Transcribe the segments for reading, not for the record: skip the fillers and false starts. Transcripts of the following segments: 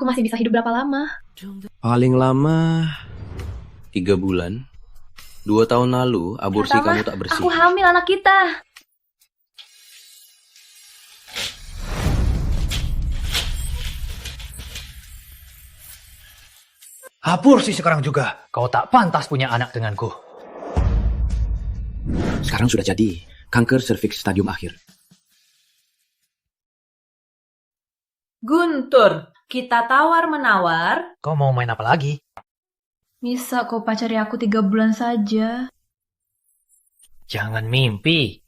Aku masih bisa hidup berapa lama? Paling lama 3 bulan. 2 tahun lalu aborsi Pertama, kamu tak bersih. aku hamil anak kita. Aborsi sekarang juga. Kau tak pantas punya anak denganku. Sekarang sudah jadi. Kanker serviks stadium akhir. Guntur, kita tawar-menawar. Kau mau main apa lagi? Bisa kau pacari aku 3 bulan saja. Jangan mimpi.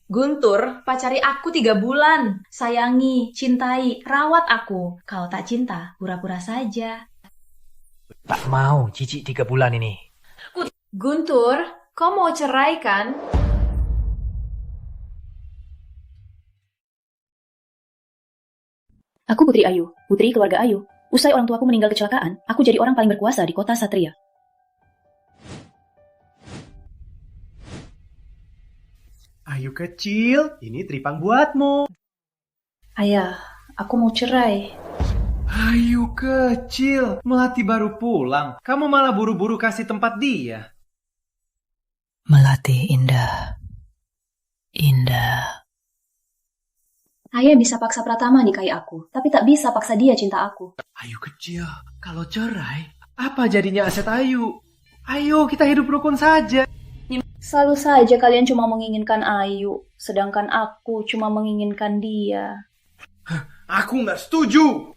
Guntur, pacari aku 3 bulan. Sayangi, cintai, rawat aku. Kalau tak cinta, pura-pura saja. Tak mau cici 3 bulan ini. Guntur, kau mau cerai kan? Aku Putri Ayu, putri keluarga Ayu. Usai orang tuaku meninggal kecelakaan, aku jadi orang paling berkuasa di kota Satria. Ayu kecil, ini tripang buatmu. Ayah, aku mau cerai. Ayu kecil, Melati baru pulang. Kamu malah buru-buru kasih tempat dia. Melati indah. Indah. Ayah bisa paksa Pratama nikahi aku, tapi tak bisa paksa dia cinta aku. Ayu kecil, kalau cerai, apa jadinya aset Ayu? Ayo kita hidup rukun saja. Selalu saja kalian cuma menginginkan Ayu, sedangkan aku cuma menginginkan dia. Aku nggak setuju.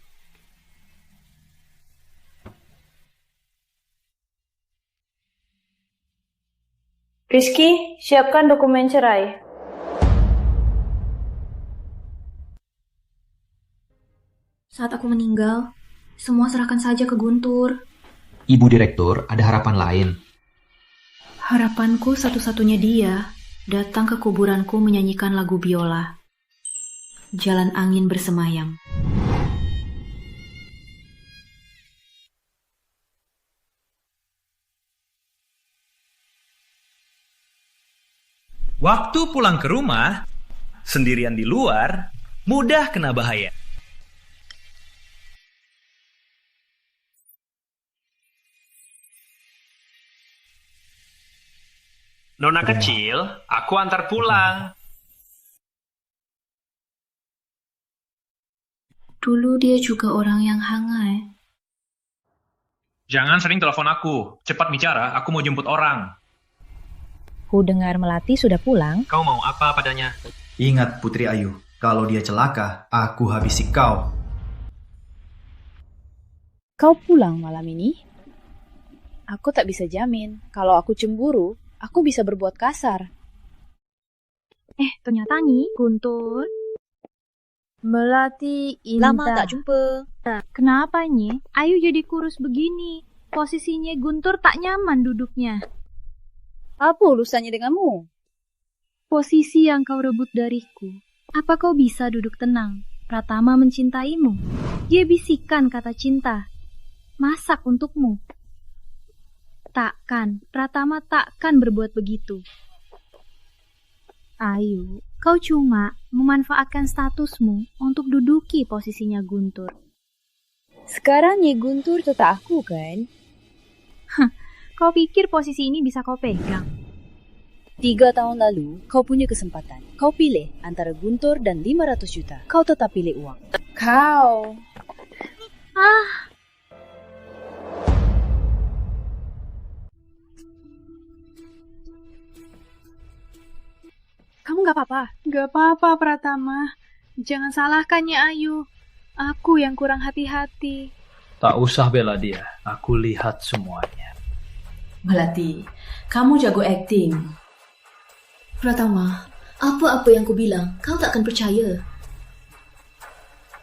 Rizky, siapkan dokumen cerai. Saat aku meninggal, semua serahkan saja ke Guntur. Ibu Direktur, ada harapan lain. Harapanku satu-satunya dia datang ke kuburanku menyanyikan lagu biola. Jalan angin bersemayam. Waktu pulang ke rumah, sendirian di luar, mudah kena bahaya. Nona kecil, aku antar pulang. Dulu dia juga orang yang hangai. Jangan sering telepon aku. Cepat bicara, aku mau jemput orang. Ku dengar Melati sudah pulang. Kau mau apa padanya? Ingat Putri Ayu, kalau dia celaka, aku habisi kau. Kau pulang malam ini? Aku tak bisa jamin. Kalau aku cemburu, aku bisa berbuat kasar. Ternyata nih, Guntur. Melati indah. Lama tak jumpa. Kenapa nih? Ayu jadi kurus begini. Posisinya Guntur tak nyaman duduknya. Apa urusannya denganmu? Posisi yang kau rebut dariku. Apa kau bisa duduk tenang? Pratama mencintaimu. Dia bisikan kata cinta. Masak untukmu. Takkan, Pratama takkan berbuat begitu. Ayu, kau cuma memanfaatkan statusmu untuk duduki posisinya Guntur. Sekarang Nyi Guntur tetap aku kan? Kau pikir posisi ini bisa kau pegang? 3 tahun lalu, kau punya kesempatan. Kau pilih antara Guntur dan 500 juta. Kau tetap pilih uang. Kau. Kamu gak apa-apa? Gak apa-apa, Pratama. Jangan salahkan Nyi Ayu. Aku yang kurang hati-hati. Tak usah bela dia. Aku lihat semuanya. Melati, kamu jago acting. Pratama, apa-apa yang ku bilang, kau tak akan percaya.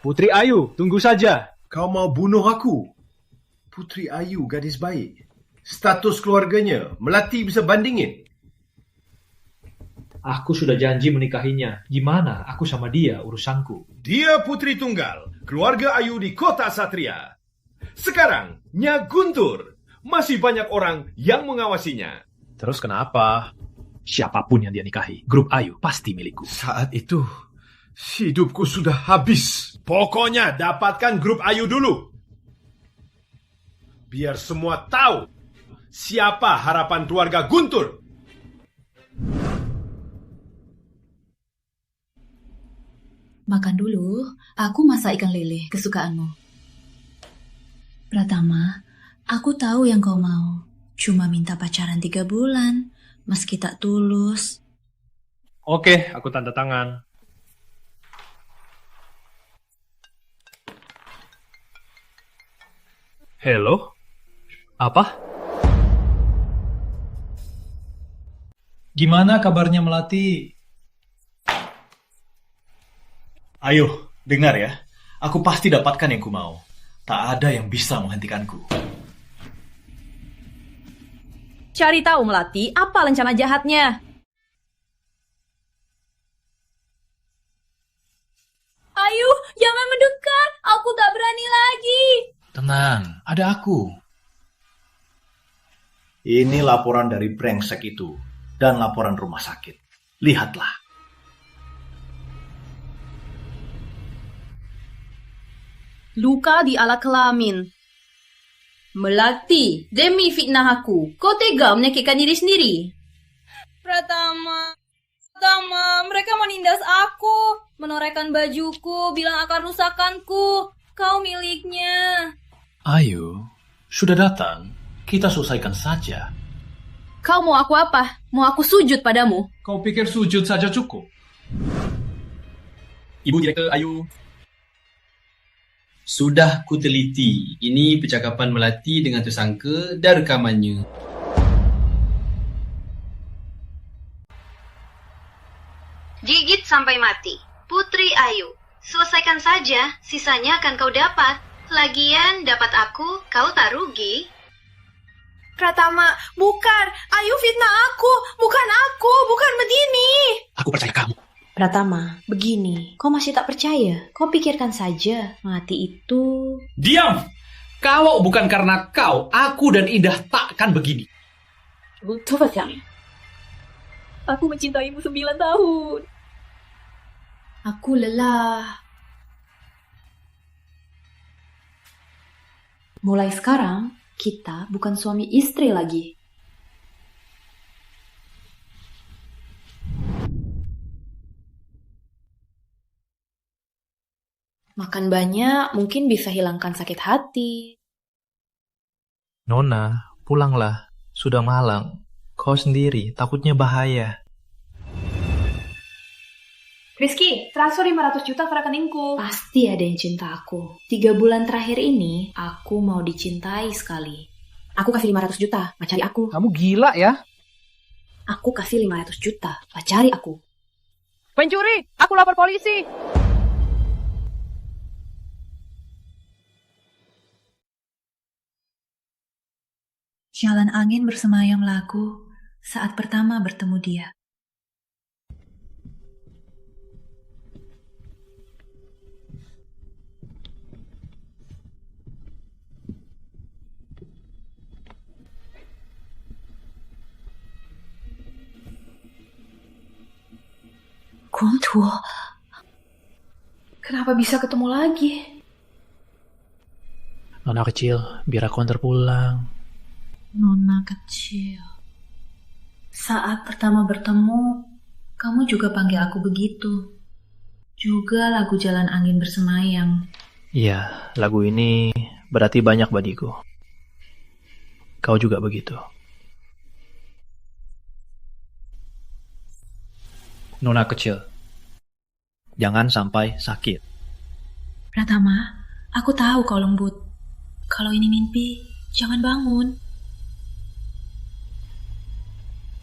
Putri Ayu, tunggu saja. Kau mau bunuh aku? Putri Ayu gadis baik. Status keluarganya, Melati bisa bandingin. Aku sudah janji menikahinya. Gimana aku sama dia urusanku? Dia putri tunggal, keluarga Ayu di kota Satria. Sekarang, Nya Guntur. Masih banyak orang yang mengawasinya. Terus kenapa? Siapapun yang dia nikahi, grup Ayu pasti milikku. Saat itu, hidupku sudah habis. Pokoknya dapatkan grup Ayu dulu. Biar semua tahu siapa harapan keluarga Guntur. Makan dulu, aku masak ikan lele kesukaanmu. Pratama, aku tahu yang kau mau. Cuma minta pacaran 3 bulan, meski tak tulus. Oke, aku tanda tangan. Halo? Apa? Gimana kabarnya Melati? Ayo, dengar ya. Aku pasti dapatkan yang ku mau. Tak ada yang bisa menghentikanku. Cari tahu Melati, apa rencana jahatnya? Ayu, jangan mendekat. Aku tak berani lagi. Tenang, ada aku. Ini laporan dari brengsek itu dan laporan rumah sakit. Lihatlah. Luka di alat kelamin. Melati, demi fitnah aku, kau tega menyakitkan diri sendiri. Pratama, mereka menindas aku, menorehkan bajuku, bilang akan rusakanku. Kau miliknya. Ayo, sudah datang. Kita selesaikan saja. Kau mau aku apa? Mau aku sujud padamu? Kau pikir sujud saja cukup? Ibu Direktur Ayu. Sudah kuteliti. Ini percakapan Melati dengan tersangka dan rekamannya. Gigit sampai mati. Putri Ayu. Selesaikan saja, sisanya akan kau dapat. Lagian dapat aku, kau tak rugi. Pratama, bukan. Ayu fitnah aku. Bukan begini. Aku percaya kamu. Pratama, begini, kau masih tak percaya? Kau pikirkan saja, Melati itu... Diam! Kalau bukan karena kau, aku dan Indah takkan begini. Aku mencintaimu 9 tahun. Aku lelah. Mulai sekarang, kita bukan suami istri lagi. Makan banyak mungkin bisa hilangkan sakit hati. Nona, pulanglah. Sudah malam. Kau sendiri, takutnya bahaya. Rizky, transfer 500 juta ke rekeningku. Pasti ada yang cinta aku. 3 bulan terakhir ini, aku mau dicintai sekali. Aku kasih 500 juta, pacari aku. Kamu gila ya? Aku kasih 500 juta, pacari aku. Pencuri, aku lapor polisi. Jalan angin bersemayam lagu saat pertama bertemu dia. Guntur, kenapa bisa ketemu lagi? Nona kecil, biar aku antar pulang. Nona kecil. Saat pertama bertemu, kamu juga panggil aku begitu. Juga lagu Jalan Angin Bersemayam. Iya, lagu ini berarti banyak bagiku. Kau juga begitu. Nona kecil, jangan sampai sakit. Pratama, aku tahu kau lembut. Kalau ini mimpi, jangan bangun.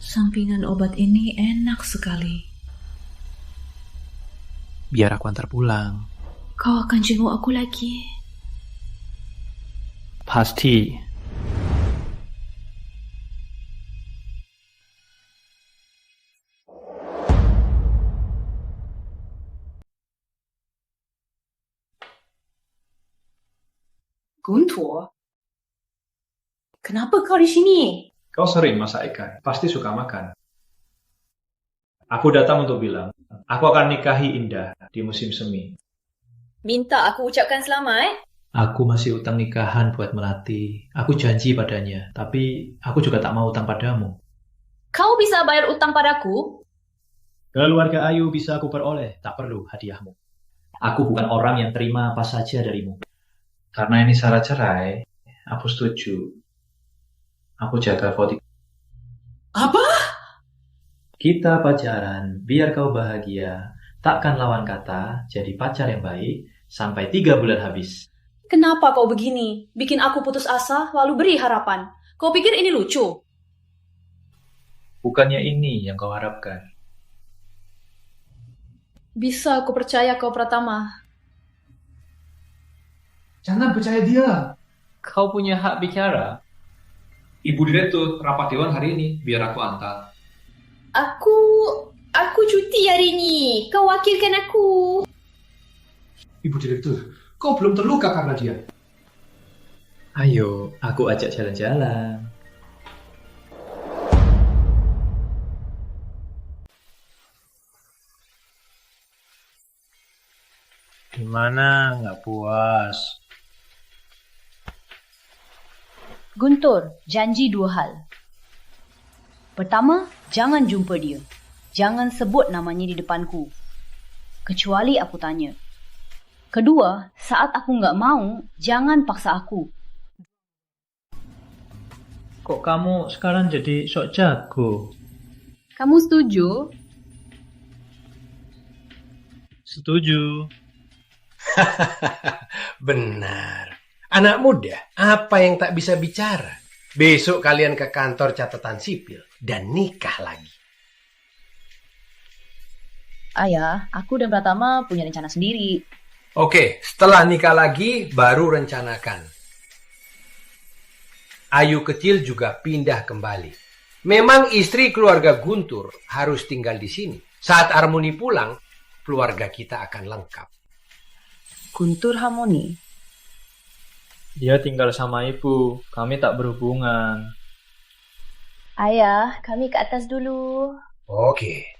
Sampingan obat ini enak sekali. Biar aku antar pulang. Kau akan jenguk aku lagi. Pasti. Guntur, kenapa kau di sini? Kau sering masak ikan, pasti suka makan. Aku datang untuk bilang, aku akan nikahi Indah di musim semi. Minta aku ucapkan selamat? Aku masih utang nikahan buat Melati. Aku janji padanya, tapi aku juga tak mau utang padamu. Kau bisa bayar utang padaku? Keluarga Ayu bisa aku peroleh, tak perlu hadiahmu. Aku bukan orang yang terima apa saja darimu. Karena ini syarat cerai, aku setuju. Aku jaga voting. Apa? Kita pacaran, biar kau bahagia. Takkan lawan kata, jadi pacar yang baik, sampai 3 bulan habis. Kenapa kau begini? Bikin aku putus asa, lalu beri harapan. Kau pikir ini lucu? Bukannya ini yang kau harapkan. Bisa aku percaya kau, Pratama. Jangan percaya dia. Kau punya hak bicara. Ibu Direktur, rapat dewan hari ini, biar aku antar. Aku cuti hari ini. Kau wakilkan aku. Ibu Direktur, kau belum terluka karena dia. Ayo, aku ajak jalan-jalan. Gimana? Nggak puas? Guntur, janji 2 hal. Pertama, jangan jumpa dia. Jangan sebut namanya di depanku. Kecuali aku tanya. Kedua, saat aku nggak mau, jangan paksa aku. Kok kamu sekarang jadi sok jago? Kamu setuju? Setuju. Benar. Anak muda, apa yang tak bisa bicara? Besok kalian ke kantor catatan sipil dan nikah lagi. Ayah, aku dan Pratama punya rencana sendiri. Oke, setelah nikah lagi, baru rencanakan. Ayu kecil juga pindah kembali. Memang istri keluarga Guntur harus tinggal di sini. Saat Harmoni pulang, keluarga kita akan lengkap. Guntur Harmoni? Dia tinggal sama ibu, kami tak berhubungan. Ayah, kami ke atas dulu. Oke.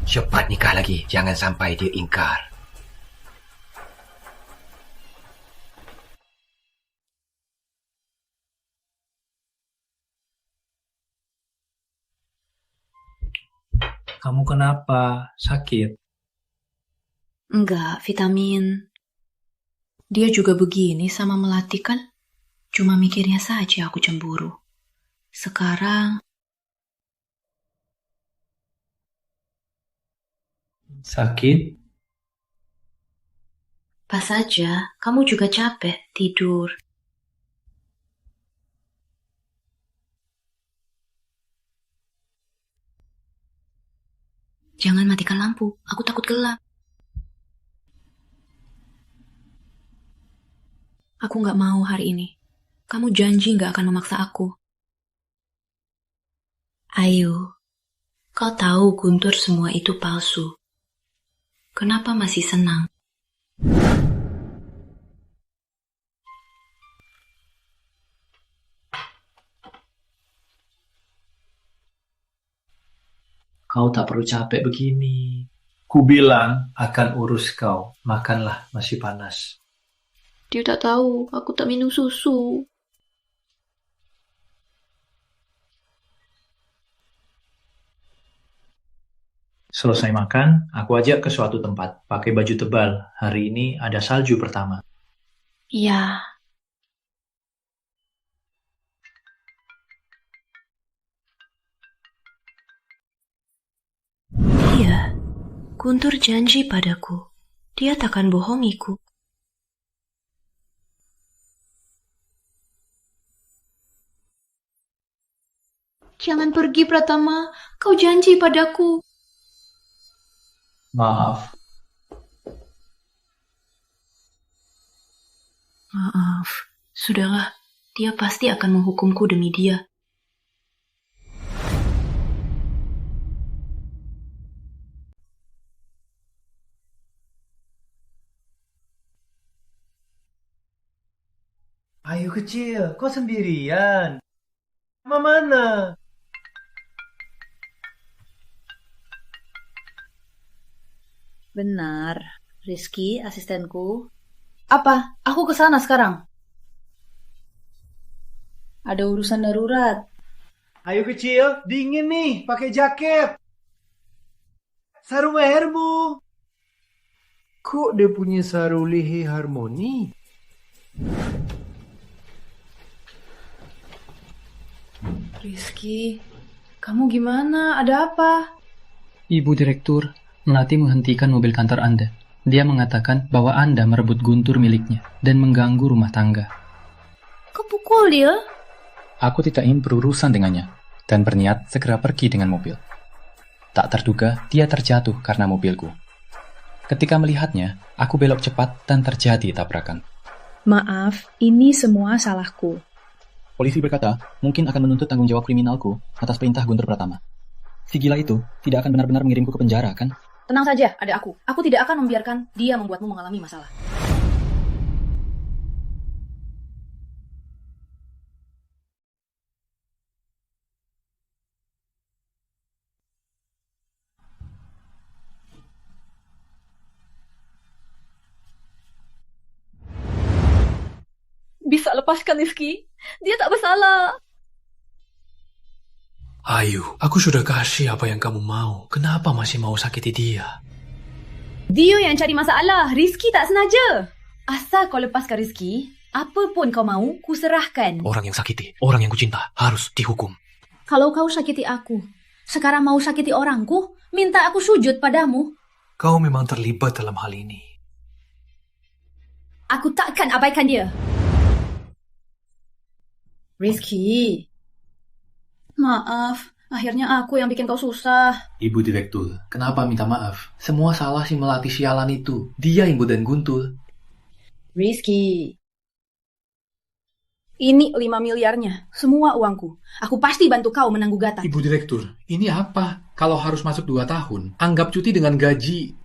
Cepat nikah lagi, jangan sampai dia ingkar. Kamu kenapa? Sakit? Enggak, vitamin. Dia juga begini sama Melati kan? Cuma mikirnya saja aku cemburu. Sekarang... Sakit? Pas saja, kamu juga capek tidur. Jangan matikan lampu, aku takut gelap. Aku nggak mau hari ini. Kamu janji nggak akan memaksa aku. Ayo, kau tahu Guntur semua itu palsu. Kenapa masih senang? Kau tak perlu capek begini. Ku bilang akan urus kau. Makanlah, masih panas. Dia tak tahu, aku tak minum susu. Selesai makan, aku ajak ke suatu tempat. Pakai baju tebal. Hari ini ada salju pertama. Iya. Iya, Guntur janji padaku. Dia takkan bohongiku. Jangan pergi, Pratama. Kau janji padaku. Maaf. Maaf. Sudahlah. Dia pasti akan menghukumku demi dia. Ayu kecil, kok sendirian? Mama mana? Benar. Rizky, asistenku. Apa? Aku ke sana sekarang. Ada urusan darurat. Ayo kecil, dingin nih, pakai jaket. Sarung lehermu. Kok dia punya sarung leher harmoni? Rizky, kamu gimana? Ada apa? Ibu Direktur, Melati menghentikan mobil kantor Anda. Dia mengatakan bahwa Anda merebut Guntur miliknya dan mengganggu rumah tangga. Kau pukul dia? Aku tidak ingin berurusan dengannya dan berniat segera pergi dengan mobil. Tak terduga, dia terjatuh karena mobilku. Ketika melihatnya, aku belok cepat dan terjadi tabrakan. Maaf, ini semua salahku. Polisi berkata, mungkin akan menuntut tanggung jawab kriminalku atas perintah Guntur Pratama. Si gila itu tidak akan benar-benar mengirimku ke penjara, kan? Tenang saja, ada aku. Aku tidak akan membiarkan dia membuatmu mengalami masalah. Bisa lepaskan Rizky. Dia tak bersalah. Ayu, aku sudah kasih apa yang kamu mau. Kenapa masih mau sakiti dia? Dia yang cari masalah. Rizky tak sengaja. Asal kau lepaskan Rizky, apa pun kau mau, ku serahkan. Orang yang sakiti, orang yang kucinta, harus dihukum. Kalau kau sakiti aku, sekarang mau sakiti orangku, minta aku sujud padamu. Kau memang terlibat dalam hal ini. Aku takkan abaikan dia. Rizky, maaf, akhirnya aku yang bikin kau susah. Ibu Direktur, kenapa minta maaf? Semua salah si Melati sialan itu. Dia yang godain Guntur. Rizky, ini 5 miliarnya, semua uangku. Aku pasti bantu kau menang gugatan. Ibu Direktur, ini apa? Kalau harus masuk 2 tahun, anggap cuti dengan gaji.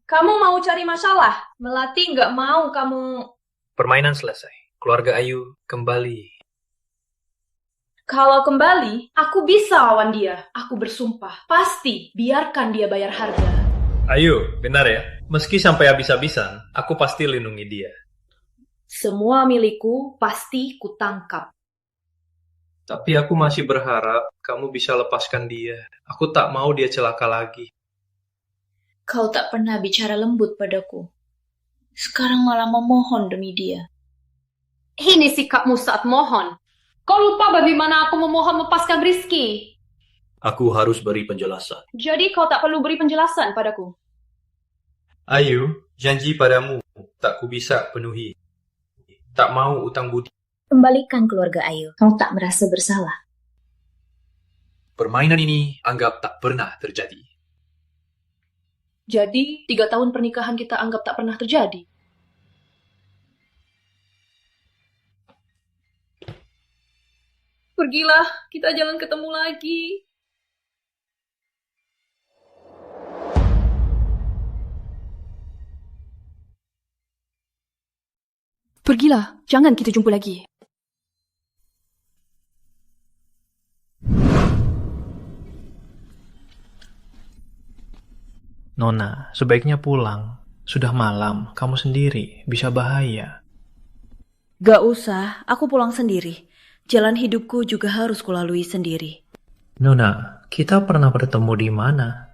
Kamu mau cari masalah? Melati nggak mau kamu... Permainan selesai. Keluarga Ayu kembali. Kalau kembali, aku bisa lawan dia. Aku bersumpah. Pasti biarkan dia bayar harga. Ayu, benar ya? Meski sampai habis-habisan, aku pasti lindungi dia. Semua milikku pasti kutangkap. Tapi aku masih berharap kamu bisa lepaskan dia. Aku tak mau dia celaka lagi. Kau tak pernah bicara lembut padaku. Sekarang malah memohon demi dia. Ini sikapmu saat mohon. Kau lupa bagaimana aku memohon lepaskan Rizky. Aku harus beri penjelasan. Jadi kau tak perlu beri penjelasan padaku. Ayu, janji padamu tak ku bisa penuhi. Tak mau utang budi. Kembalikan keluarga Ayu. Kau tak merasa bersalah. Permainan ini anggap tak pernah terjadi. Jadi 3 tahun pernikahan kita anggap tak pernah terjadi. Pergilah, kita jangan ketemu lagi. Pergilah, jangan kita jumpa lagi. Nona, sebaiknya pulang. Sudah malam, kamu sendiri, bisa bahaya. Gak usah, aku pulang sendiri. Jalan hidupku juga harus kulalui sendiri. Nona, kita pernah bertemu di mana?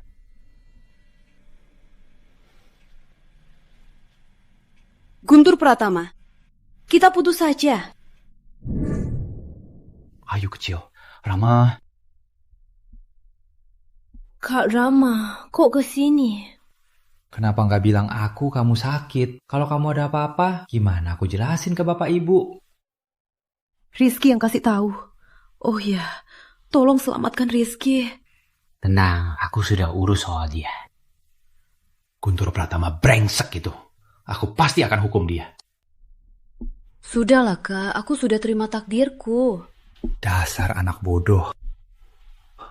Guntur Pratama, kita putus saja. Ayu kecil, Rama. Kak Rama, kok kesini? Kenapa nggak bilang aku kamu sakit? Kalau kamu ada apa-apa, gimana aku jelasin ke bapak ibu? Rizky yang kasih tahu. Oh ya, tolong selamatkan Rizky. Tenang, aku sudah urus soal dia. Guntur Pratama brengsek itu. Aku pasti akan hukum dia. Sudahlah Kak, aku sudah terima takdirku. Dasar anak bodoh.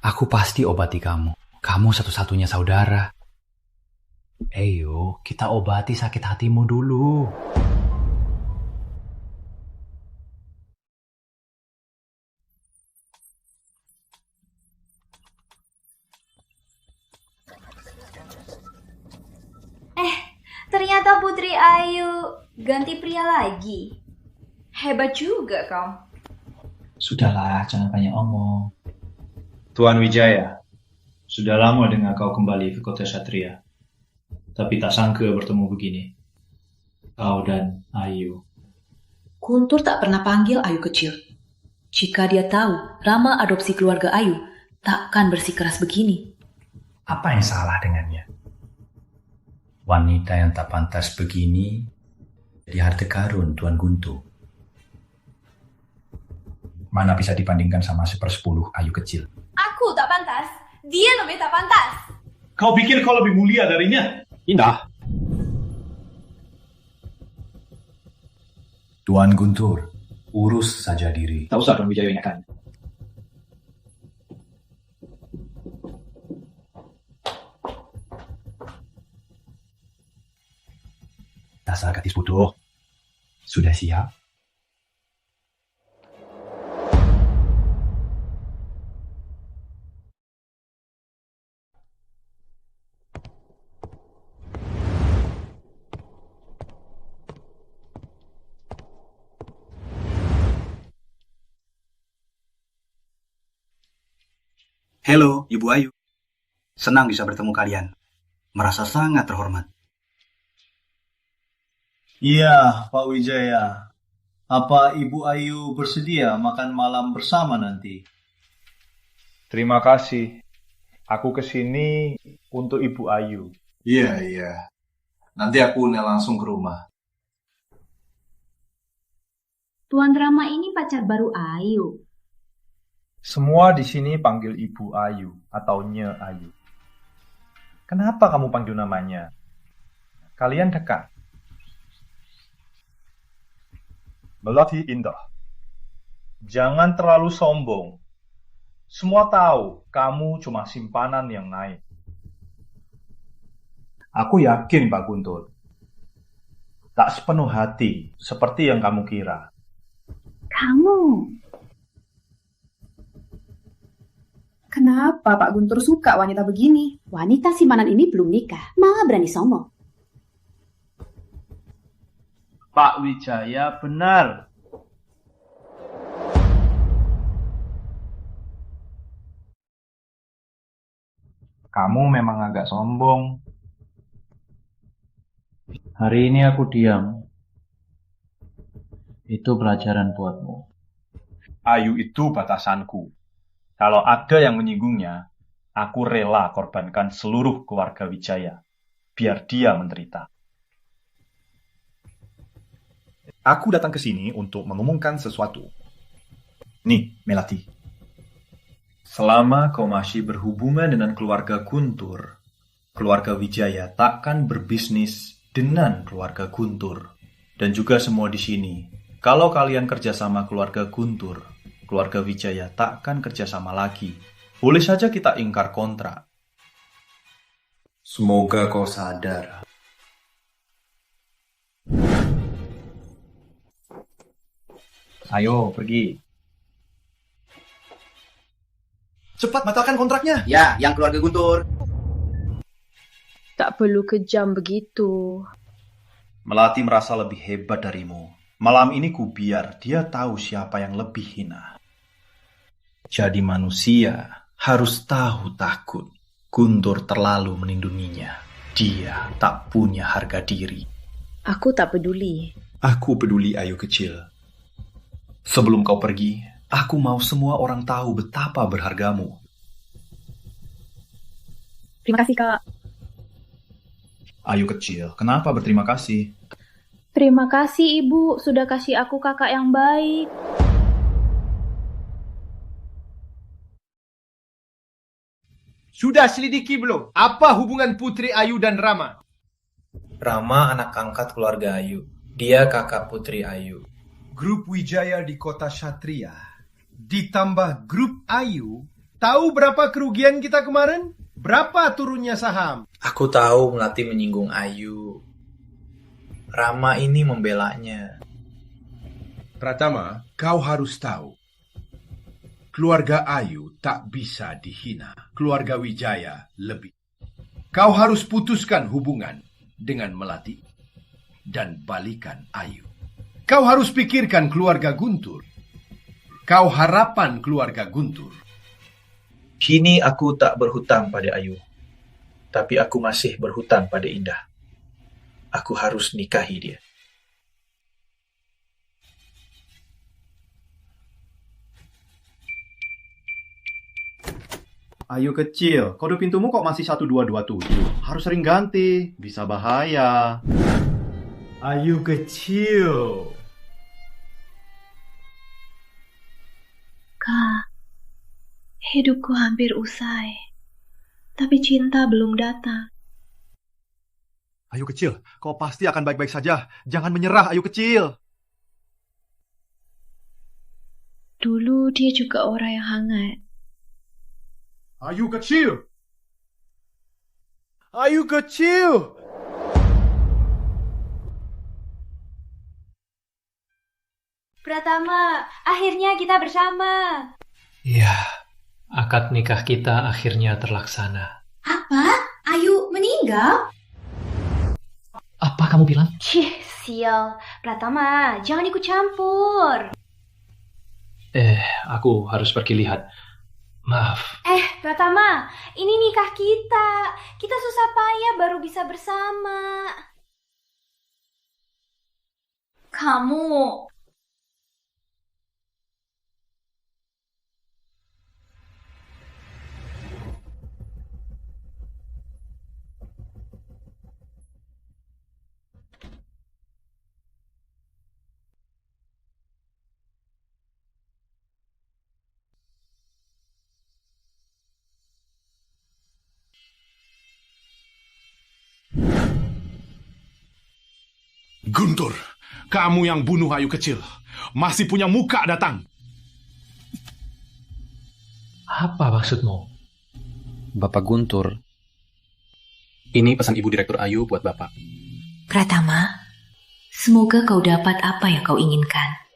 Aku pasti obati kamu. Kamu satu-satunya saudara. Ayo, kita obati sakit hatimu dulu. Ternyata Putri Ayu ganti pria lagi. Hebat juga kau. Sudahlah, jangan banyak omong. Tuan Wijaya, sudah lama dengar kau kembali ke kota Satria. Tapi tak sangka bertemu begini. Kau dan Ayu. Guntur tak pernah panggil Ayu kecil. Jika dia tahu Rama adopsi keluarga Ayu, takkan bersikeras begini. Apa yang salah dengannya? Wanita yang tak pantas begini jadi harta karun Tuan Guntur. Mana bisa dibandingkan sama 1/10 Ayu kecil. Aku tak pantas, dia lebih tak pantas. Kau pikir kau lebih mulia darinya? Indah. Tuan Guntur, urus saja diri. Tak usah Tuan Wijaya ingatkan. Dasar gadis bodoh. Sudah siap? Halo, Ibu Ayu. Senang bisa bertemu kalian. Merasa sangat terhormat. Iya, Pak Wijaya. Apa Ibu Ayu bersedia makan malam bersama nanti? Terima kasih. Aku kesini untuk Ibu Ayu. Iya. Nanti aku langsung ke rumah. Tuan Rama ini pacar baru Ayu. Semua di sini panggil Ibu Ayu atau Nye Ayu. Kenapa kamu panggil namanya? Kalian dekat. Melati Indah. Jangan terlalu sombong. Semua tahu kamu cuma simpanan yang naik. Aku yakin Pak Guntur. Tak sepenuh hati seperti yang kamu kira. Kamu. Kenapa Pak Guntur suka wanita begini? Wanita simpanan ini belum nikah, malah berani sombong. Pak Wijaya benar. Kamu memang agak sombong. Hari ini aku diam. Itu pelajaran buatmu. Ayu itu batasanku. Kalau ada yang menyinggungnya, aku rela korbankan seluruh keluarga Wijaya. Biar dia menderita. Aku datang ke sini untuk mengumumkan sesuatu. Nih, Melati. Selama kau masih berhubungan dengan keluarga Guntur, keluarga Wijaya takkan berbisnis dengan keluarga Guntur. Dan juga semua di sini. Kalau kalian kerjasama keluarga Guntur, keluarga Wijaya takkan kerjasama lagi. Boleh saja kita ingkar kontrak. Semoga kau sadar. Ayo, pergi. Cepat batalkan kontraknya. Ya, yang keluarga Guntur. Tak perlu kejam begitu. Melati merasa lebih hebat darimu. Malam ini ku biar dia tahu siapa yang lebih hina. Jadi manusia harus tahu takut. Guntur terlalu melindunginya. Dia tak punya harga diri. Aku tak peduli. Aku peduli Ayu kecil. Sebelum kau pergi, aku mau semua orang tahu betapa berhargamu. Terima kasih, Kak. Ayu kecil, kenapa berterima kasih? Terima kasih, Ibu, sudah kasih aku kakak yang baik. Sudah selidiki belum? Apa hubungan Putri Ayu dan Rama? Rama anak angkat keluarga Ayu. Dia kakak putri Ayu. Grup Wijaya di kota Satria ditambah grup Ayu. Tahu berapa kerugian kita kemarin? Berapa turunnya saham? Aku tahu Melati menyinggung Ayu. Rama ini membelanya. Pratama, kau harus tahu. Keluarga Ayu tak bisa dihina. Keluarga Wijaya lebih. Kau harus putuskan hubungan dengan Melati dan balikan Ayu. Kau harus pikirkan keluarga Guntur. Kau harapan keluarga Guntur. Kini aku tak berhutang pada Ayu, tapi aku masih berhutang pada Indah. Aku harus nikahi dia. Ayu kecil, kode pintumu kok masih 1227? Harus sering ganti, bisa bahaya. Ayu kecil. Kak, hidupku hampir usai. Tapi cinta belum datang. Ayu kecil, kau pasti akan baik-baik saja. Jangan menyerah, Ayu kecil. Dulu dia juga orang yang hangat. Ayu kecil. Ayu kecil. Pratama, akhirnya kita bersama. Ya, akad nikah kita akhirnya terlaksana. Apa? Ayu meninggal? Apa kamu bilang? Cih, sial. Pratama, jangan ikut campur. Aku harus pergi lihat. Maaf. Pratama, ini nikah kita. Kita susah payah baru bisa bersama. Kamu... Guntur, kamu yang bunuh Ayu kecil. Masih punya muka datang. Apa maksudmu? Bapak Guntur, ini pesan Ibu Direktur Ayu buat Bapak. Pratama, semoga kau dapat apa yang kau inginkan.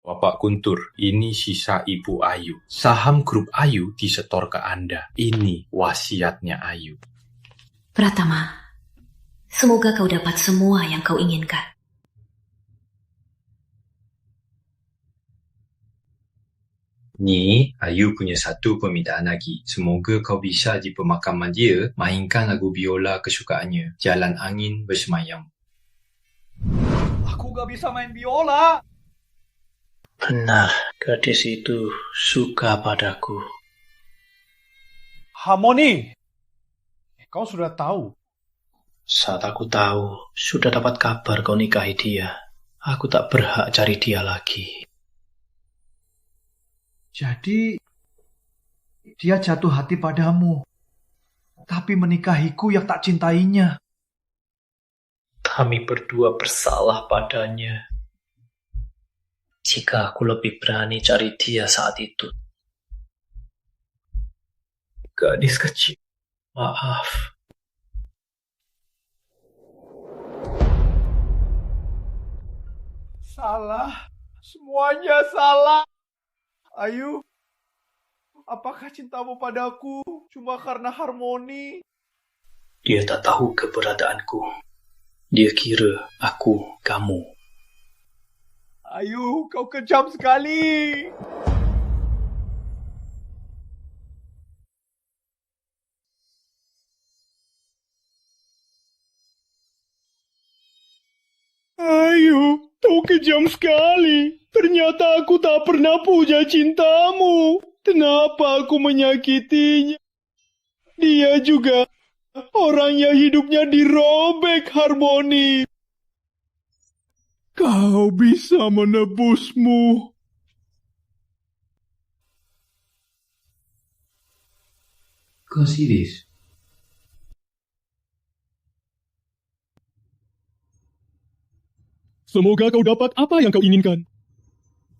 Bapak Guntur, ini sisa Ibu Ayu. Saham grup Ayu disetor ke Anda. Ini wasiatnya Ayu. Pratama, semoga kau dapat semua yang kau inginkan. Ni, Ayu punya satu permintaan lagi. Semoga kau bisa di pemakaman dia mainkan lagu biola kesukaannya, Jalan Angin Bersemayam. Aku gak bisa main biola. Benar, gadis itu suka padaku. Harmoni, kau sudah tahu. Saat aku tahu, sudah dapat kabar kau nikahi dia. Aku tak berhak cari dia lagi. Jadi, dia jatuh hati padamu, tapi menikahiku yang tak cintainya. Kami berdua bersalah padanya. Jika aku lebih berani cari dia saat itu. Gadis kecil, maaf. Salah, semuanya salah. Ayu, apakah cintamu padaku cuma karena Harmoni? Dia tak tahu keberadaanku. Dia kira aku kamu. Ayu, kau kejam sekali. Ayu, kau kejam sekali. Ternyata aku tak pernah puja cintamu. Kenapa aku menyakitinya? Dia juga orang yang hidupnya dirobek, Harmoni. Kau bisa menebusmu. kasih this. Semoga kau dapat apa yang kau inginkan.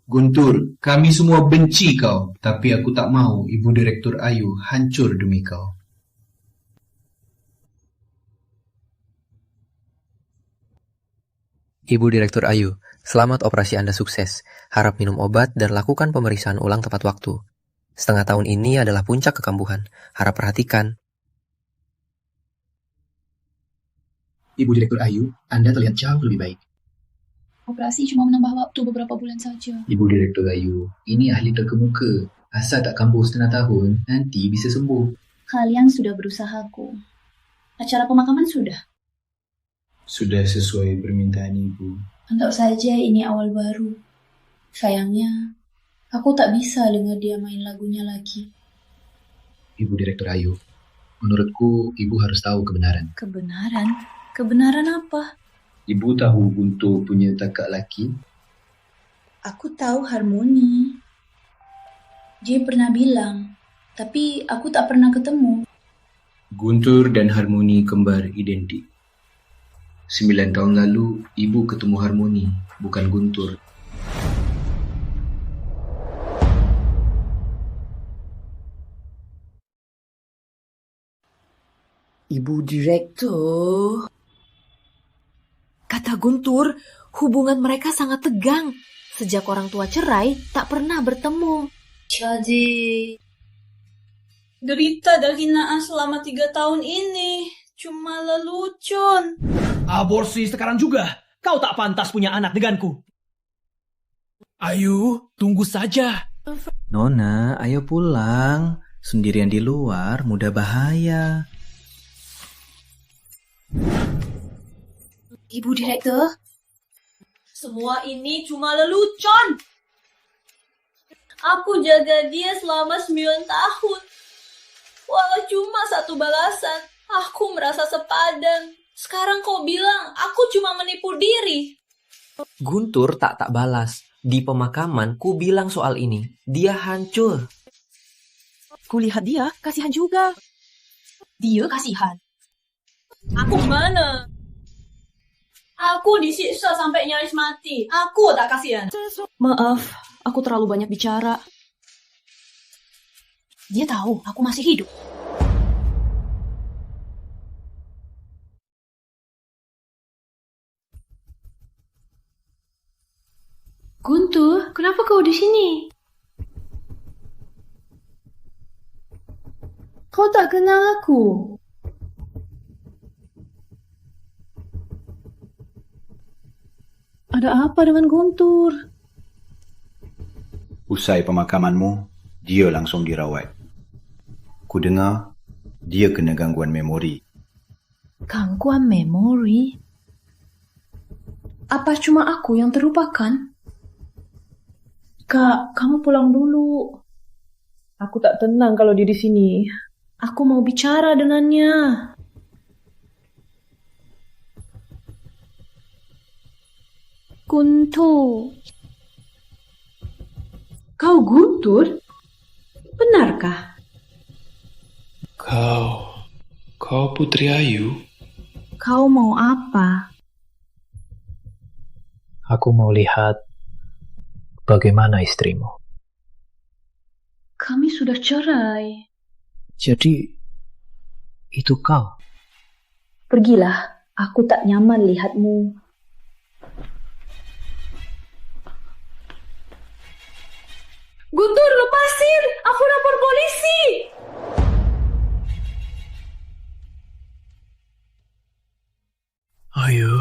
Guntur, kami semua benci kau, tapi aku tak mau Ibu Direktur Ayu hancur demi kau. Ibu Direktur Ayu, selamat operasi Anda sukses. Harap minum obat dan lakukan pemeriksaan ulang tepat waktu. Setengah tahun ini adalah puncak kekambuhan. Harap perhatikan. Ibu Direktur Ayu, Anda terlihat jauh lebih baik. Operasi cuma menambah waktu beberapa bulan saja. Ibu Direktur Ayu, ini ahli terkemuka. Asal tak kambuh setengah tahun, nanti bisa sembuh. Kalian sudah berusaha, Ko. Acara pemakaman sudah? Sudah sesuai permintaan Ibu. Anggap saja ini awal baru. Sayangnya, aku tak bisa dengar dia main lagunya lagi. Ibu Direktur Ayu, menurutku Ibu harus tahu kebenaran. Kebenaran? Kebenaran apa? Ibu tahu Guntur punya kakak laki? Aku tahu Harmoni. Dia pernah bilang, tapi aku tak pernah ketemu. Guntur dan Harmoni kembar identik. 9 tahun lalu, Ibu ketemu Harmoni, bukan Guntur. Ibu Direktur, kata Guntur, hubungan mereka sangat tegang. Sejak orang tua cerai, tak pernah bertemu. Jadi, derita dan hinaan selama 3 tahun ini cuma lelucon. Aborsi sekarang juga. Kau tak pantas punya anak denganku. Ayu, tunggu saja. Nona, ayo pulang. Sendirian di luar mudah bahaya. Ibu Direktur? Semua ini cuma lelucon. Aku jaga dia selama 9 tahun. Walau cuma 1 balasan, aku merasa sepadan. Sekarang kau bilang aku cuma menipu diri. Guntur tak balas. Di pemakaman ku bilang soal ini. Dia hancur. Kulihat dia kasihan juga. Dia kasihan. Aku gimana? Aku disiksa sampai nyaris mati. Aku tak kasihan. Maaf, aku terlalu banyak bicara. Dia tahu aku masih hidup. Guntur, kenapa kau di sini? Kau tak kenal aku. Ada apa dengan Guntur? Usai pemakamanmu, dia langsung dirawat. Ku dengar, dia kena gangguan memori. Gangguan memori? Apa cuma aku yang terlupakan? Kak, kamu pulang dulu. Aku tak tenang kalau dia di sini. Aku mau bicara dengannya. Guntur. Kau Guntur? Benarkah? Kau Putri Ayu? Kau mau apa? Aku mau lihat bagaimana istrimu. Kami sudah cerai. Jadi, itu kau? Pergilah, aku tak nyaman lihatmu. Guntur, lepasin! Aku lapor polisi! Ayu,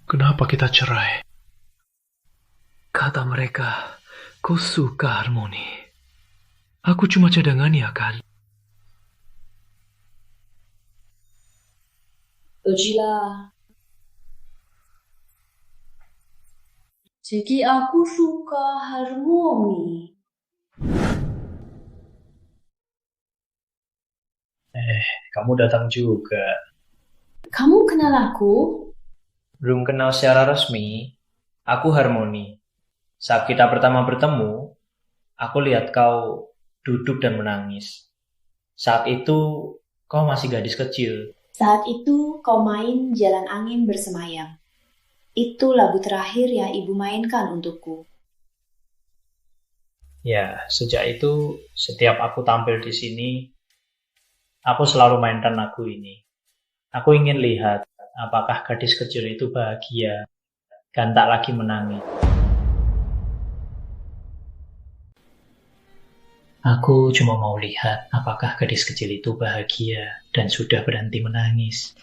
kenapa kita cerai? Kata mereka, kau suka Harmoni. Aku cuma cadangan ya kan? Pergilah. Jadi aku suka Harmoni. Kamu datang juga. Kamu kenal aku? Belum kenal secara resmi. Aku Harmoni. Saat kita pertama bertemu, aku lihat kau duduk dan menangis. Saat itu kau masih gadis kecil. Saat itu kau main jalan angin bersemayam. Itu lagu terakhir yang ibu mainkan untukku. Ya, sejak itu setiap aku tampil di sini, aku selalu mainkan lagu ini. Aku ingin lihat apakah gadis kecil itu bahagia dan tak lagi menangis. Aku cuma mau lihat apakah gadis kecil itu bahagia dan sudah berhenti menangis.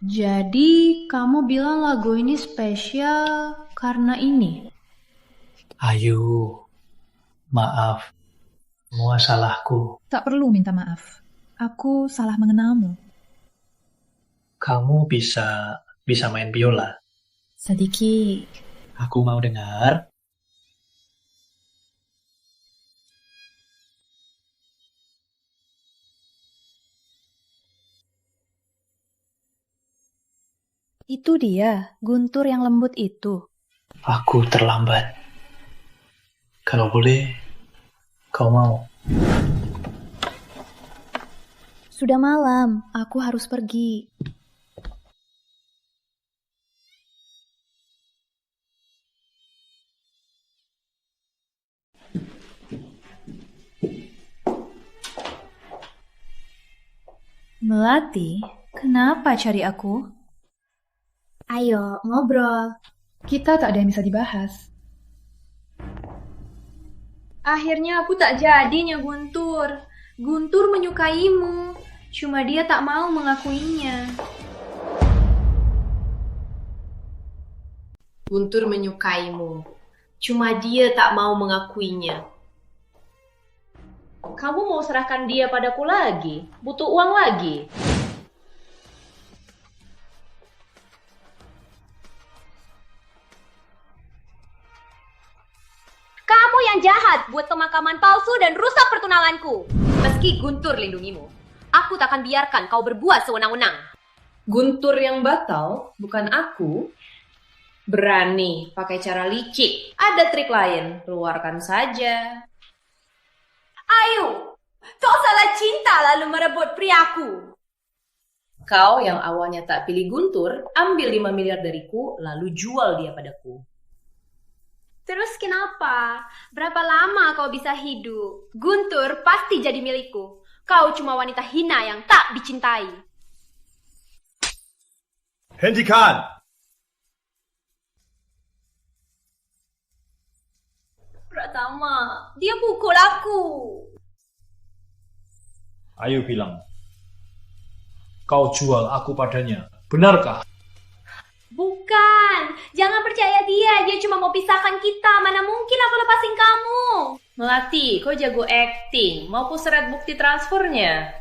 Jadi, kamu bilang lagu ini spesial karena ini? Ayu, maaf. Semua salahku. Tak perlu minta maaf. Aku salah mengenalmu. Kamu bisa main biola? Sedikit. Aku mau dengar. Itu dia, Guntur yang lembut itu. Aku terlambat. Kalau boleh, kau mau? Sudah malam, aku harus pergi. Melati, kenapa cari aku? Ayo, ngobrol. Kita tak ada yang bisa dibahas. Akhirnya aku tak jadinya Guntur. Guntur menyukaimu. Cuma dia tak mau mengakuinya. Guntur menyukaimu. Cuma dia tak mau mengakuinya. Kamu mau serahkan dia padaku lagi? Butuh uang lagi? Kamu yang jahat buat pemakaman palsu dan rusak pertunanganku. Meski Guntur lindungimu, aku tak akan biarkan kau berbuat sewenang-wenang. Guntur yang batal, bukan aku. Berani pakai cara licik. Ada trik lain, keluarkan saja. Ayo, kau salah cinta lalu merebut priaku. Kau yang awalnya tak pilih Guntur, ambil 5 miliar dariku, lalu jual dia padaku. Terus kenapa? Berapa lama kau bisa hidup? Guntur pasti jadi milikku. Kau cuma wanita hina yang tak dicintai. Hentikan! Pratama, dia pukul aku. Ayo bilang, kau jual aku padanya, benarkah? Bukan, jangan percaya dia. Dia cuma mau pisahkan kita. Mana mungkin aku lepasin kamu. Melati, kau jago acting. Mau ku seret bukti transfernya?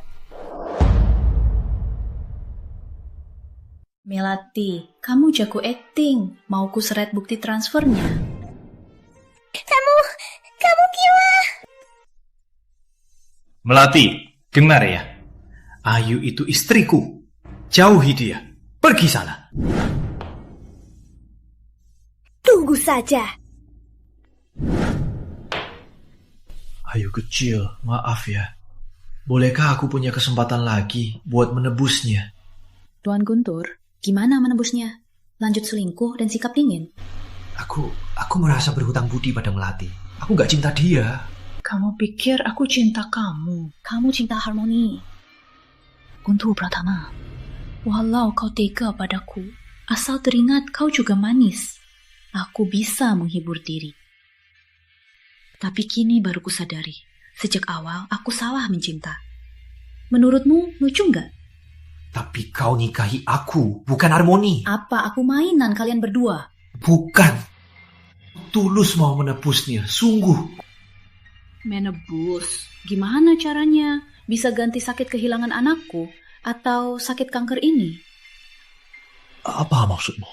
Melati, kamu jago acting. Mau ku seret bukti transfernya? Kamu gila. Melati, dengar ya. Ayu itu istriku. Jauhi dia. Pergi sana. Tunggu saja. Ayu kecil, maaf ya. Bolehkah aku punya kesempatan lagi buat menebusnya? Tuan Guntur, gimana menebusnya? Lanjut selingkuh dan sikap dingin? Aku merasa berhutang budi pada Melati. Aku gak cinta dia. Kamu pikir aku cinta kamu? Kamu cinta Harmoni. Guntur Pratama, walau kau tega padaku, asal teringat kau juga manis. Aku bisa menghibur diri. Tapi kini baru kusadari, sejak awal aku salah mencinta. Menurutmu lucu nggak? Tapi kau nikahi aku, bukan Harmoni. Apa aku mainan kalian berdua? Bukan. Tulus mau menebusnya, sungguh. Menebus? Gimana caranya? Bisa ganti sakit kehilangan anakku atau sakit kanker ini? Apa maksudmu?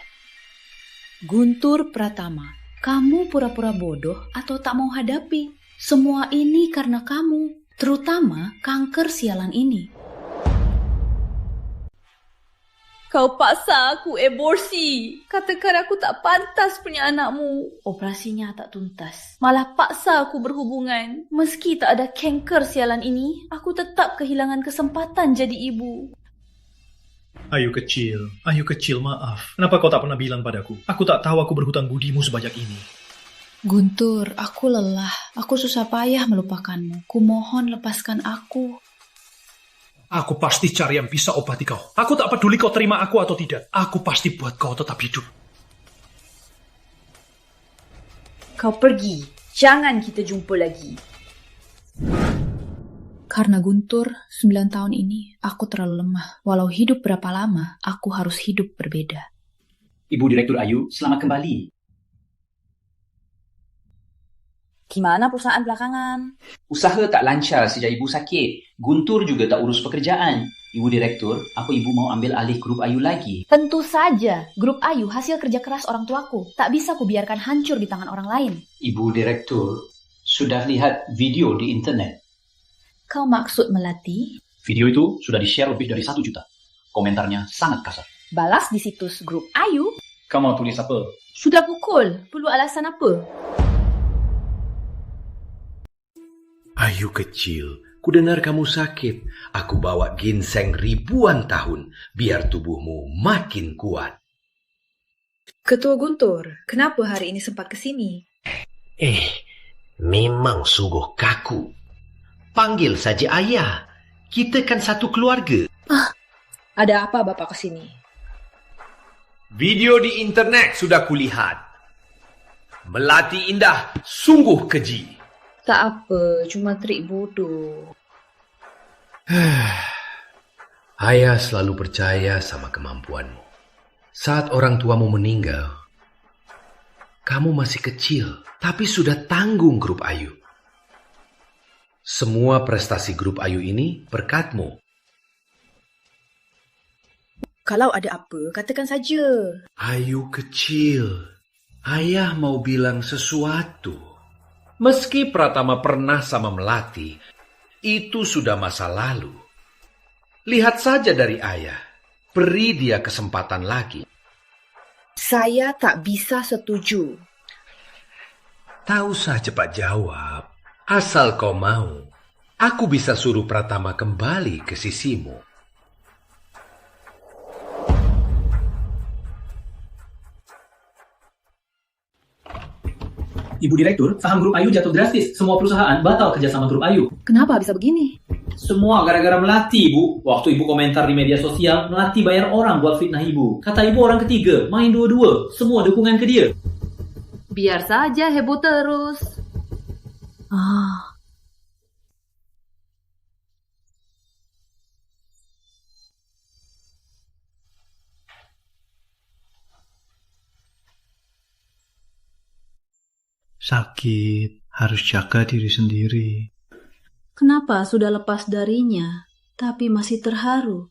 Guntur Pratama, kamu pura-pura bodoh atau tak mau hadapi. Semua ini karena kamu, terutama kanker sialan ini. Kau paksa aku aborsi. Katakan aku tak pantas punya anakmu. Operasinya tak tuntas. Malah paksa aku berhubungan. Meski tak ada kanker sialan ini, aku tetap kehilangan kesempatan jadi ibu. Ayu kecil, maaf. Kenapa kau tak pernah bilang padaku? Aku tak tahu aku berhutang budimu sebanyak ini. Guntur, aku lelah. Aku susah payah melupakanmu. Kumohon lepaskan aku. Aku pasti cari yang bisa obati kau. Aku tak peduli kau terima aku atau tidak. Aku pasti buat kau tetap hidup. Kau pergi. Jangan kita jumpa lagi. Karena Guntur, 9 tahun ini aku terlalu lemah. Walau hidup berapa lama, aku harus hidup berbeda. Ibu Direktur Ayu, selamat kembali. Gimana perusahaan belakangan? Usaha tak lancar sejak ibu sakit. Guntur juga tak urus pekerjaan. Ibu Direktur, apa ibu mau ambil alih grup Ayu lagi? Tentu saja. Grup Ayu hasil kerja keras orang tuaku. Tak bisa kubiarkan hancur di tangan orang lain. Ibu Direktur, sudah lihat video di internet? Kau maksud Melati? Video itu sudah di-share lebih dari 1 juta. Komentarnya sangat kasar. Balas di situs grup Ayu. Kau mau tulis apa? Sudah pukul. Perlu alasan apa? Ayu kecil, kudengar kamu sakit. Aku bawa ginseng ribuan tahun, biar tubuhmu makin kuat. Ketua Guntur, kenapa hari ini sempat kesini? Memang sungguh kaku. Panggil saja ayah. Kita kan satu keluarga. Ada apa Bapak kesini? Video di internet sudah kulihat. Melati Indah sungguh keji. Tak apa, cuma trik bodoh. Ayah selalu percaya sama kemampuanmu. Saat orang tuamu meninggal, kamu masih kecil, tapi sudah tanggung grup Ayu. Semua prestasi grup Ayu ini berkatmu. Kalau ada apa, katakan saja. Ayu kecil, ayah mau bilang sesuatu. Meski Pratama pernah sama Melati, itu sudah masa lalu. Lihat saja dari ayah, beri dia kesempatan lagi. Saya tak bisa setuju. Tak usah cepat jawab, asal kau mau. Aku bisa suruh Pratama kembali ke sisimu. Ibu Direktur, saham grup Ayu jatuh drastis. Semua perusahaan batal kerjasama grup Ayu. Kenapa bisa begini? Semua gara-gara Melati, Ibu. Waktu Ibu komentar di media sosial, Melati bayar orang buat fitnah Ibu. Kata Ibu orang ketiga, main dua-dua. Semua dukungan ke dia. Biar saja heboh terus. Sakit, harus jaga diri sendiri. Kenapa sudah lepas darinya, tapi masih terharu?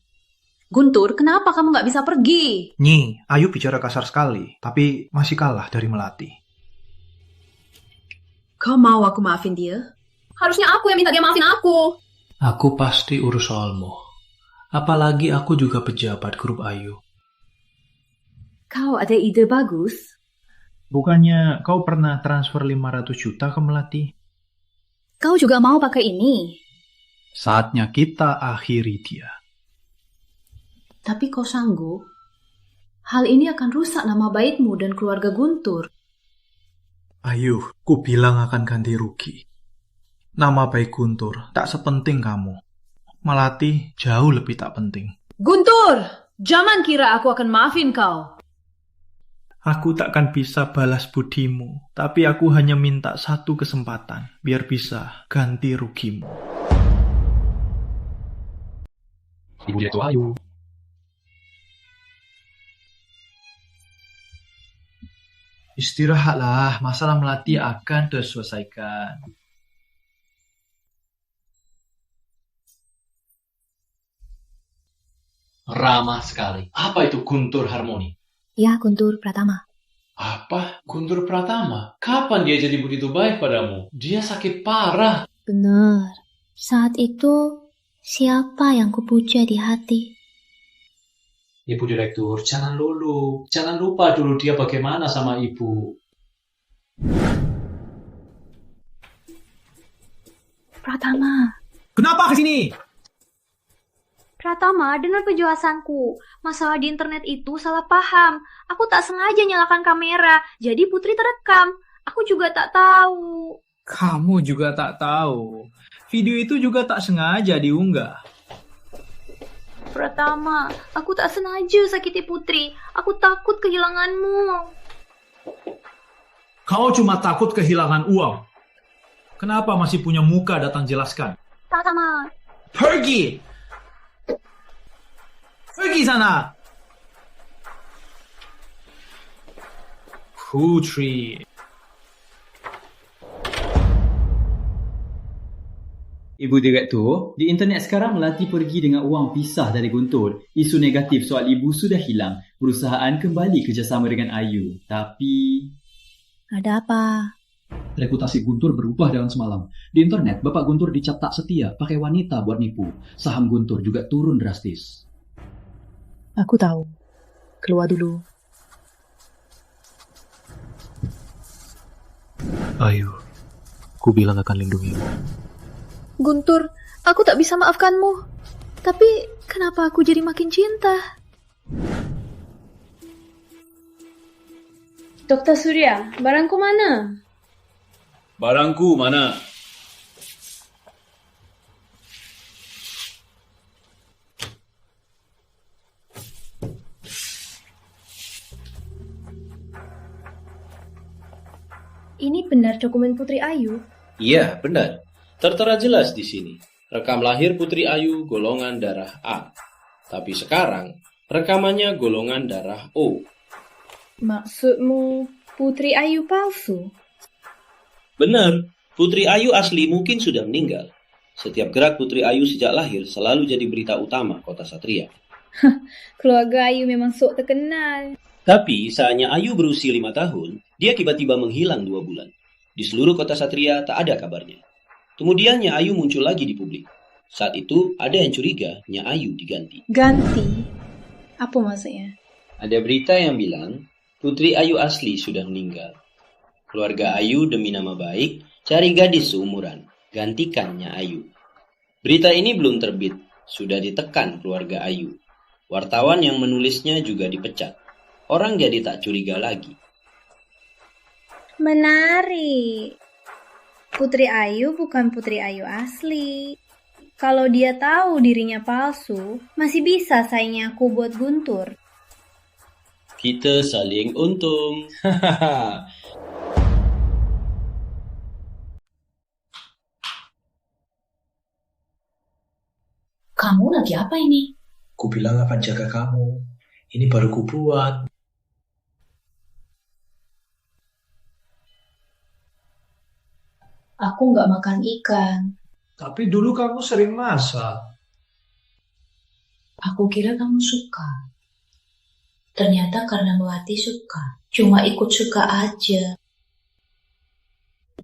Guntur, kenapa kamu gak bisa pergi? Nyi, Ayu bicara kasar sekali, tapi masih kalah dari Melati. Kau mau aku maafin dia? Harusnya aku yang minta dia maafin aku. Aku pasti urus soalmu. Apalagi aku juga pejabat grup Ayu. Kau ada ide bagus? Bukannya kau pernah transfer 500 juta ke Melati? Kau juga mau pakai ini? Saatnya kita akhiri dia. Tapi kau sanggup? Hal ini akan rusak nama baikmu dan keluarga Guntur. Ayu, ku bilang akan ganti rugi. Nama baik Guntur tak sepenting kamu. Melati jauh lebih tak penting. Guntur, jangan kira aku akan maafin kau. Aku takkan bisa balas budimu, tapi aku hanya minta satu kesempatan, biar bisa ganti rugimu. Ibu Direktur Ayu. Istirahatlah, masalah Melati akan terselesaikan. Ramah sekali. Apa itu Guntur Harmoni? Ya, Guntur Pratama. Apa? Guntur Pratama? Kapan dia jadi begitu baik padamu? Dia sakit parah. Benar. Saat itu, siapa yang kupuja di hati? Ibu Direktur, jangan lupa dulu dia bagaimana sama Ibu. Pratama. Kenapa kesini? Pratama, dengar penjelasanku. Masalah di internet itu salah paham. Aku tak sengaja nyalakan kamera, jadi Putri terekam. Aku juga tak tahu. Kamu juga tak tahu. Video itu juga tak sengaja diunggah. Pratama, aku tak sengaja sakiti Putri. Aku takut kehilanganmu. Kau cuma takut kehilangan uang. Kenapa masih punya muka datang jelaskan? Pratama. Pergi! Pergi sana! Putri. Ibu Direktur, di internet sekarang Melati pergi dengan uang pisah dari Guntur. Isu negatif soal ibu sudah hilang. Perusahaan kembali kerjasama dengan Ayu. Tapi... Ada apa? reputasi Guntur berubah dalam semalam. Di internet, Bapak Guntur dicap tak setia, pakai wanita buat nipu. Saham Guntur juga turun drastis. Aku tahu. Keluar dulu. Ayu, ku bilang akan lindungimu. Guntur, aku tak bisa maafkanmu. Tapi kenapa aku jadi makin cinta? Dokter Surya, barangku mana? Barangku mana? Ini benar dokumen Putri Ayu? Iya, benar. Tertera jelas di sini. Rekam lahir Putri Ayu golongan darah A. Tapi sekarang, rekamannya golongan darah O. Maksudmu Putri Ayu palsu? Benar, Putri Ayu asli mungkin sudah meninggal. Setiap gerak Putri Ayu sejak lahir selalu jadi berita utama Kota Satria. Keluarga Ayu memang sok terkenal. Tapi saatnya Ayu berusia 5 tahun, dia tiba-tiba menghilang 2 bulan. Di seluruh Kota Satria tak ada kabarnya. Kemudian Nya Ayu muncul lagi di publik. Saat itu ada yang curiga Nya Ayu diganti. Ganti? Apa maksudnya? Ada berita yang bilang Putri Ayu asli sudah meninggal. Keluarga Ayu demi nama baik cari gadis seumuran, gantikan Nya Ayu. Berita ini belum terbit, sudah ditekan keluarga Ayu. Wartawan yang menulisnya juga dipecat. Orang jadi tak curiga lagi. Menarik. Putri Ayu bukan Putri Ayu asli. Kalau dia tahu dirinya palsu, masih bisa saingnya aku buat Guntur. Kita saling untung. Kamu lagi apa ini? Ku bilang akan jaga kamu. Ini baru ku buat. Aku nggak makan ikan. Tapi dulu kamu sering masak. Aku kira kamu suka. Ternyata karena Melati suka. Cuma ikut suka aja.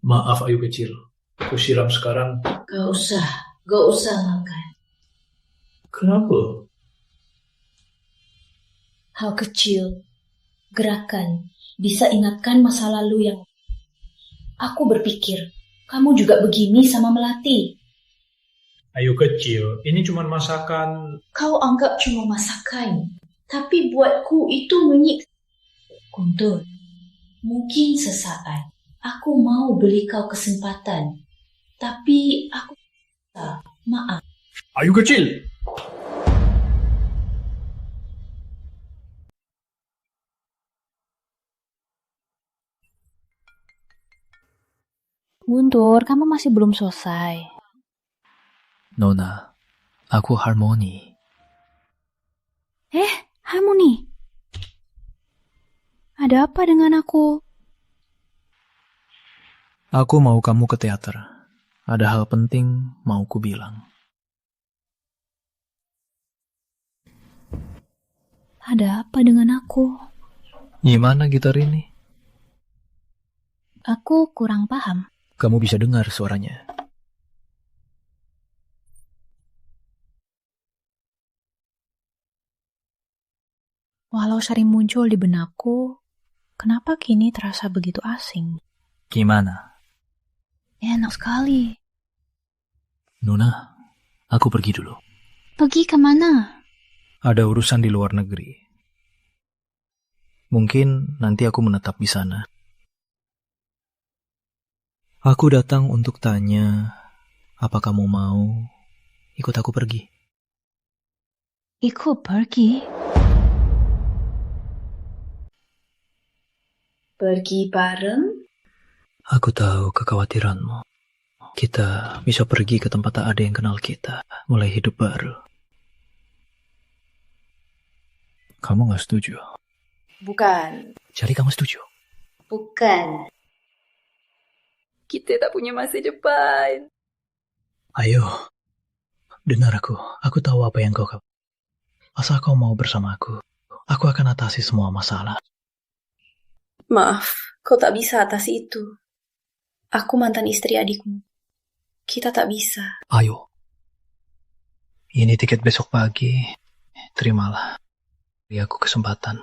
Maaf Ayu kecil. Ku siram sekarang. Gak usah makan. Kenapa? Hal kecil, gerakan, bisa ingatkan masa lalu yang... Aku berpikir, kamu juga begini sama Melati. Ayu kecil, ini cuma masakan. Kau anggap cuma masakan, tapi buatku itu menyiksa. Guntur, mungkin sesaat aku mau beri kau kesempatan, tapi aku maaf. Ayu kecil! Guntur, kamu masih belum selesai. Nona, aku Harmoni. Harmoni. Ada apa dengan aku? Aku mau kamu ke teater. Ada hal penting mau ku bilang. Ada apa dengan aku? Gimana gitar ini? Aku kurang paham. Kamu bisa dengar suaranya. Walau sering muncul di benakku, kenapa kini terasa begitu asing? Gimana? Enak sekali. Nuna, aku pergi dulu. Pergi kemana? Ada urusan di luar negeri. Mungkin nanti aku menetap di sana. Aku datang untuk tanya, apa kamu mau ikut aku pergi? Ikut pergi? Pergi bareng? Aku tahu kekhawatiranmu. Kita bisa pergi ke tempat tak ada yang kenal kita, mulai hidup baru. Kamu gak setuju? Bukan. Jadi kamu setuju? Bukan. Kita tak punya masa depan. Ayo, dengar aku. Aku tahu apa yang kau. Asal kau mau bersama aku akan atasi semua masalah. Maaf, kau tak bisa atasi itu. Aku mantan istri adikmu. Kita tak bisa. Ayo. Ini tiket besok pagi. Terimalah. Beri aku kesempatan.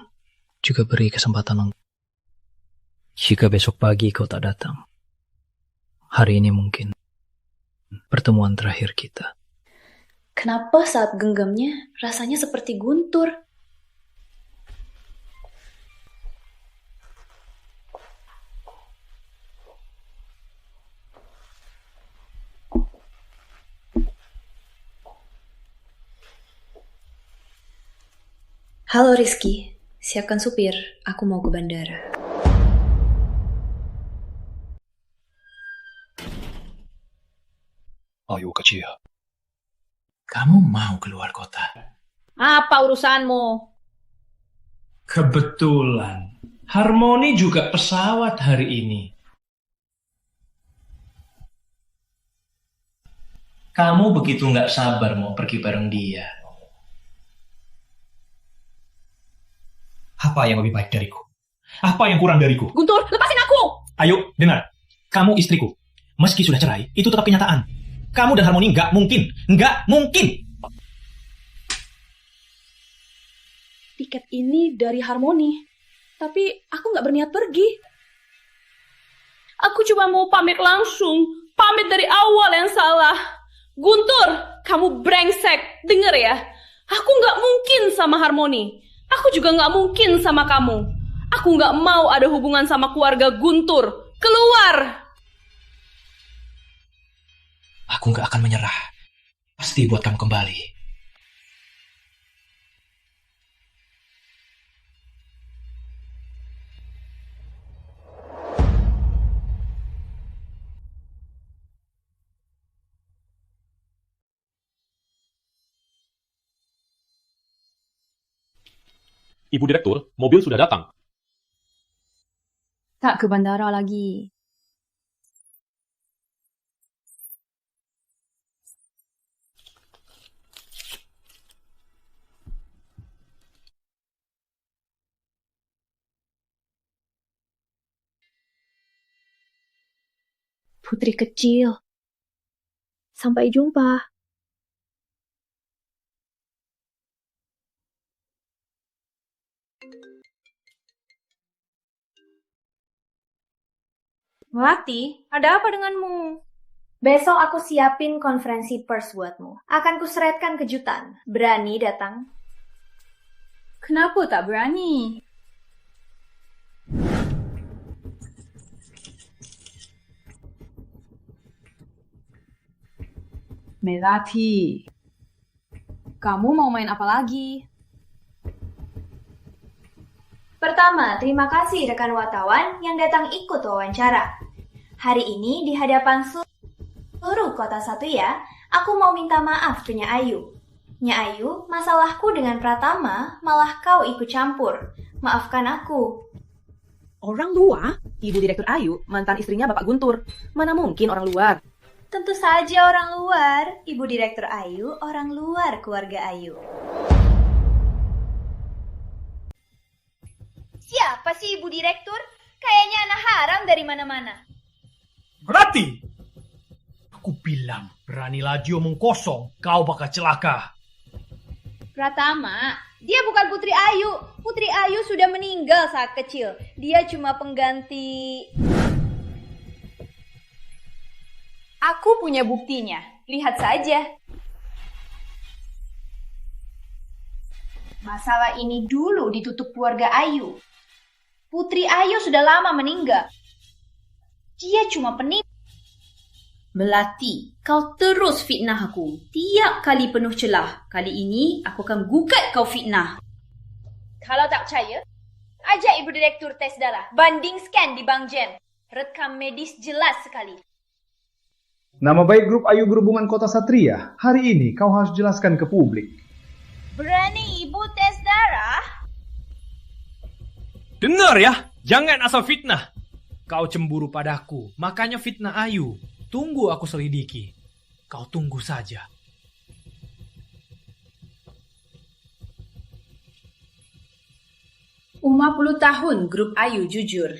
Juga beri kesempatan untuk. Jika besok pagi kau tak datang. Hari ini mungkin pertemuan terakhir kita. Kenapa saat genggamnya rasanya seperti Guntur? Halo Rizky, siapkan supir, aku mau ke bandara. Ayo kecil. Kamu mau keluar kota? Apa urusanmu? Kebetulan, Harmoni juga pesawat hari ini. Kamu begitu nggak sabar mau pergi bareng dia. Apa yang lebih baik dariku? Apa yang kurang dariku? Guntur, lepasin aku! Ayo, dengar. Kamu istriku. Meski sudah cerai, itu tetap kenyataan. Kamu dan Harmoni nggak mungkin. Nggak mungkin! Tiket ini dari Harmoni, tapi aku nggak berniat pergi. Aku cuma mau pamit langsung, pamit dari awal yang salah. Guntur, kamu brengsek, denger ya. Aku nggak mungkin sama Harmoni. Aku juga nggak mungkin sama kamu. Aku nggak mau ada hubungan sama keluarga Guntur. Keluar! Aku nggak akan menyerah. Pasti buat kamu kembali. Ibu Direktur, mobil sudah datang. Tak ke bandara lagi. Putri kecil. Sampai jumpa. Melati, ada apa denganmu? Besok aku siapin konferensi pers buatmu. Akan kuseretkan kejutan. Berani datang? Kenapa tak berani? Melati, kamu mau main apa lagi? Pertama, terima kasih rekan wartawan yang datang ikut wawancara. Hari ini di hadapan seluruh kota satu ya, aku mau minta maaf ke Nya Ayu. Nya Ayu, masalahku dengan Pratama malah kau ikut campur. Maafkan aku. Orang luar? Ibu Direktur Ayu, mantan istrinya Bapak Guntur. Mana mungkin orang luar? Tentu saja orang luar. Ibu Direktur Ayu, orang luar keluarga Ayu. Siapa sih Ibu Direktur? Kayaknya anak haram dari mana-mana. Berarti! Aku bilang, berani lagi omong kosong, kau bakal celaka. Pratama, dia bukan Putri Ayu. Putri Ayu sudah meninggal saat kecil. Dia cuma pengganti. Aku punya buktinya. Lihat saja. Masalah ini dulu ditutup keluarga Ayu. Putri Ayu sudah lama meninggal. Dia cuma penipu. Melati, kau terus fitnah aku. Tiap kali penuh celah. Kali ini aku akan gugat kau fitnah. Kalau tak percaya, ajak Ibu Direktur tes darah. Banding scan di Bank Jen. Rekam medis jelas sekali. Nama baik grup Ayu berhubungan Kota Satria. Hari ini kau harus jelaskan ke publik. Berani Ibu tes darah? Dengar ya, jangan asal fitnah. Kau cemburu padaku, makanya fitnah Ayu. Tunggu aku selidiki. Kau tunggu saja. Uma 10 tahun grup Ayu jujur.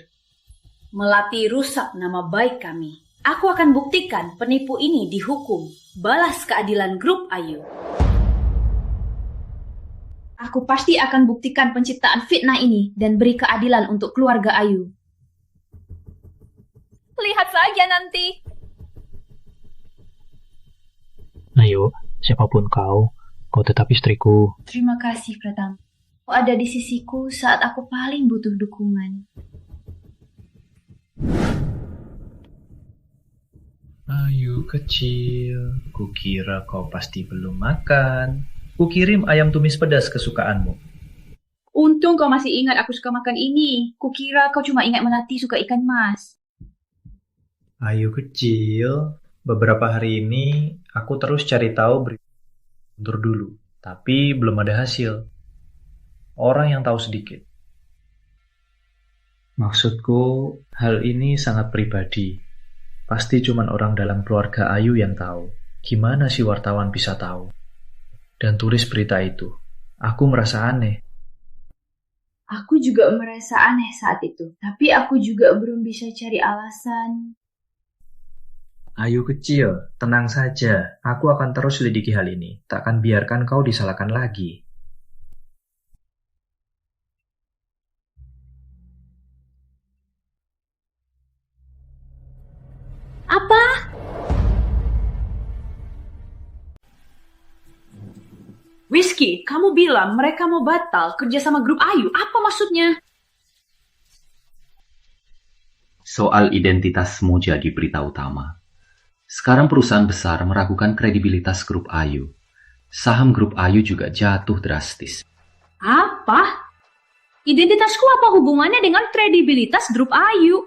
Melati rusak nama baik kami. Aku akan buktikan penipu ini dihukum. Balas keadilan grup Ayu. Aku pasti akan buktikan penciptaan fitnah ini dan beri keadilan untuk keluarga Ayu. Lihat saja nanti. Ayo, siapapun kau tetap istriku. Terima kasih, Pratama. Kau ada di sisiku saat aku paling butuh dukungan. Ayu kecil, kukira kau pasti belum makan. Kukirim ayam tumis pedas kesukaanmu. Untung kau masih ingat aku suka makan ini. Kukira kau cuma ingat Melati suka ikan mas. Ayu kecil, beberapa hari ini aku terus cari tahu berita Guntur dulu, tapi belum ada hasil. Orang yang tahu sedikit. Maksudku, hal ini sangat pribadi. Pasti cuma orang dalam keluarga Ayu yang tahu. Gimana sih wartawan bisa tahu? Dan tulis berita itu. Aku merasa aneh. Aku juga merasa aneh saat itu, tapi aku juga belum bisa cari alasan. Ayu kecil, tenang saja. Aku akan terus selidiki hal ini. Takkan biarkan kau disalahkan lagi. Apa? Whiskey, kamu bilang mereka mau batal kerja sama grup Ayu. Apa maksudnya? Soal identitasmu jadi berita utama. Sekarang perusahaan besar meragukan kredibilitas grup Ayu. Saham grup Ayu juga jatuh drastis. Apa? Identitasku apa hubungannya dengan kredibilitas grup Ayu?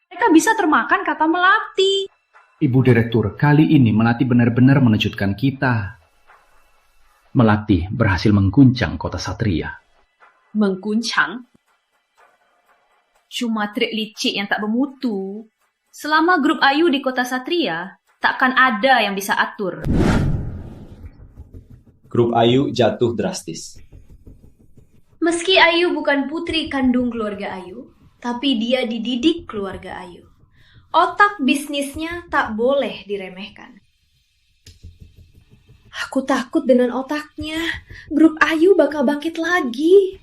Mereka bisa termakan kata Melati. Ibu Direktur, kali ini Melati benar-benar mengejutkan kita. Melati berhasil mengguncang Kota Satria. Mengguncang? Cuma trik licik yang tak bermutu. Selama grup Ayu di Kota Satria, takkan ada yang bisa atur. Grup Ayu jatuh drastis. Meski Ayu bukan putri kandung keluarga Ayu, tapi dia dididik keluarga Ayu. Otak bisnisnya tak boleh diremehkan. Aku takut dengan otaknya. Grup Ayu bakal bangkit lagi.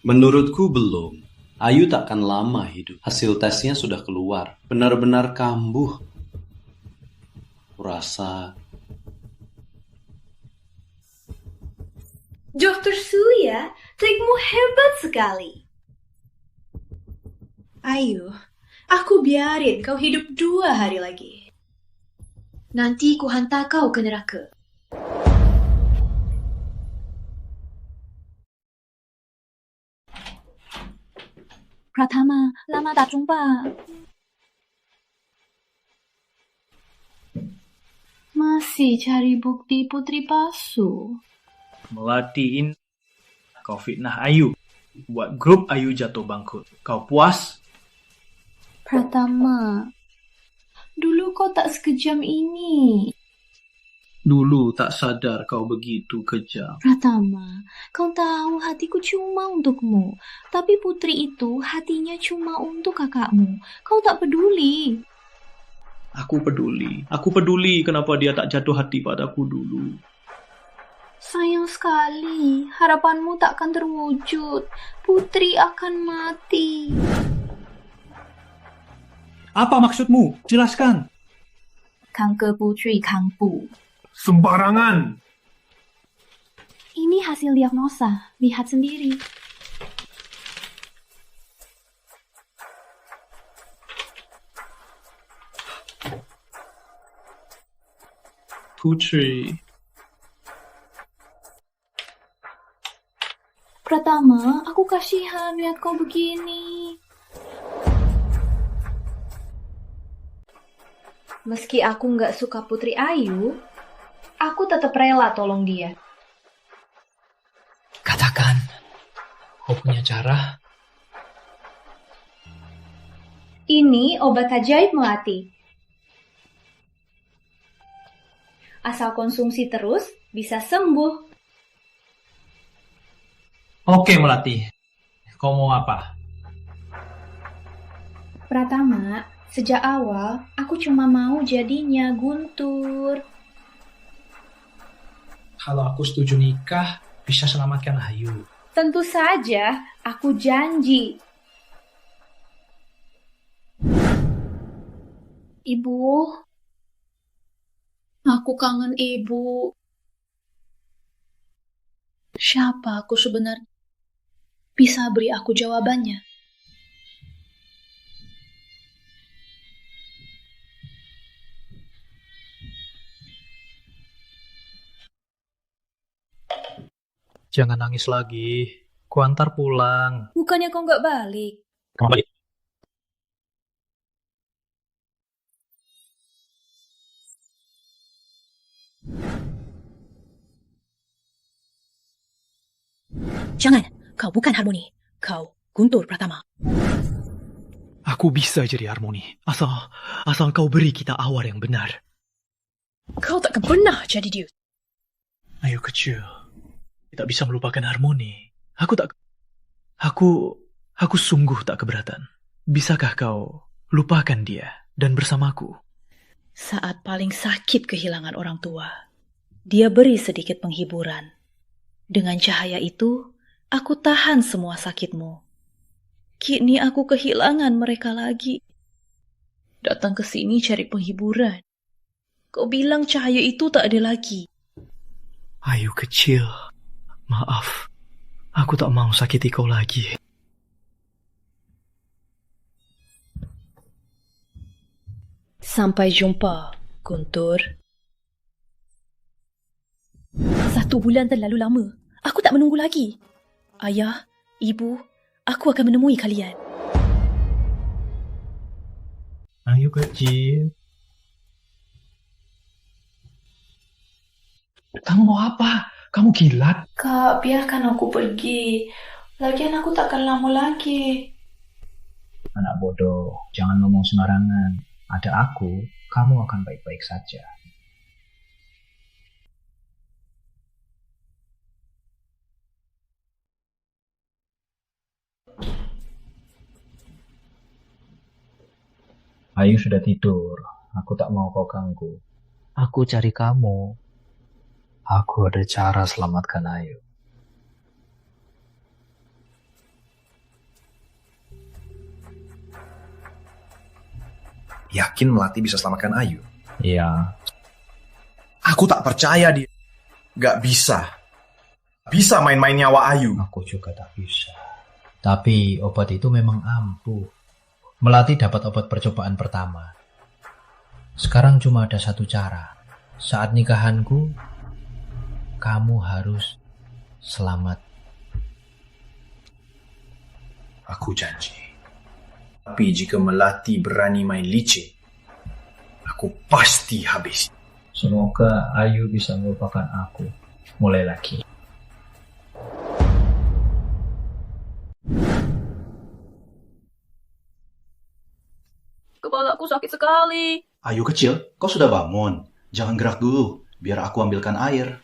Menurutku belum. Ayu takkan lama hidup. Hasil tesnya sudah keluar. Benar-benar kambuh. Kurasa Dr. Suya, trikmu hebat sekali. Ayu, aku biarin kau hidup 2 hari lagi. Nanti ku hantar kau ke neraka. Pratama, lama tak jumpa. Masih cari bukti putri palsu. Melatiin kau fitnah Ayu. Buat grup Ayu jatuh bangkrut. Kau puas? Pratama, dulu kau tak sekejam ini. Dulu tak sadar kau begitu kejam. Pratama, kau tahu hatiku cuma untukmu. Tapi putri itu hatinya cuma untuk kakakmu. Kau tak peduli. Aku peduli. Aku peduli kenapa dia tak jatuh hati padaku dulu. Sayang sekali, harapanmu takkan terwujud. Putri akan mati. Apa maksudmu? Jelaskan. Kanker putri kampu. Sembarangan. Ini hasil diagnosa. Lihat sendiri. Putri. Pratama, aku kasihan lihat kau begini. Meski aku nggak suka Putri Ayu, aku tetap rela tolong dia. Katakan, kau punya cara? Ini obat ajaib Melati. Asal konsumsi terus, bisa sembuh. Oke, Melati. Kau mau apa? Pratama, sejak awal aku cuma mau jadinya Guntur. Kalau aku setuju nikah, bisa selamatkan Ayu. Tentu saja, aku janji. Ibu, aku kangen ibu. Siapa aku sebenarnya? Bisa beri aku jawabannya? Jangan nangis lagi. Ku antar pulang. Bukannya kau nggak balik? Kamu balik. Jangan, kau bukan Harmoni. Kau Guntur Pratama. Aku bisa jadi Harmoni. Asal kau beri kita awal yang benar. Kau takkan pernah jadi dia. Ayu kecil. Tidak bisa melupakan Harmoni. Aku sungguh tak keberatan. Bisakah kau lupakan dia dan bersamaku? Saat paling sakit kehilangan orang tua, dia beri sedikit penghiburan. Dengan cahaya itu, aku tahan semua sakitmu. Kini aku kehilangan mereka lagi. Datang ke sini cari penghiburan. Kau bilang cahaya itu tak ada lagi. Ayu kecil, maaf. Aku tak mau sakiti kau lagi. Sampai jumpa, Guntur. 1 bulan terlalu lama. Aku tak menunggu lagi. Ayah, ibu, aku akan menemui kalian. Ayu kecil. Kamu mau apa? Kamu gila? Kak, biarkan aku pergi. Lagian aku takkan lama lagi. Anak bodoh, jangan ngomong sembarangan. Ada aku, kamu akan baik-baik saja. Ayu sudah tidur. Aku tak mau kau ganggu. Aku cari kamu. Aku ada cara selamatkan Ayu. Yakin Melati bisa selamatkan Ayu? Iya. Aku tak percaya dia. Gak bisa. Bisa main-main nyawa Ayu. Aku juga tak bisa. Tapi obat itu memang ampuh. Melati dapat obat percobaan pertama. Sekarang cuma ada satu cara. Saat nikahanku, kamu harus selamat. Aku janji. Tapi jika Melati berani main licik, aku pasti habis. Semoga Ayu bisa melupakan aku. Mulai lagi. Kepalaku sakit sekali. Ayu kecil, kau sudah bangun. Jangan gerak dulu, biar aku ambilkan air.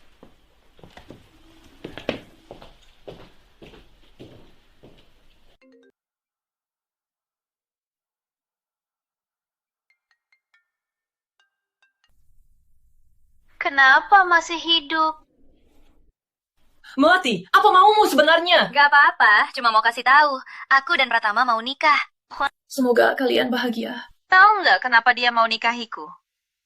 Kenapa masih hidup? Melati, apa maumu sebenarnya? Gak apa-apa, cuma mau kasih tahu. Aku dan Pratama mau nikah. Semoga kalian bahagia. Tahu nggak kenapa dia mau nikahiku?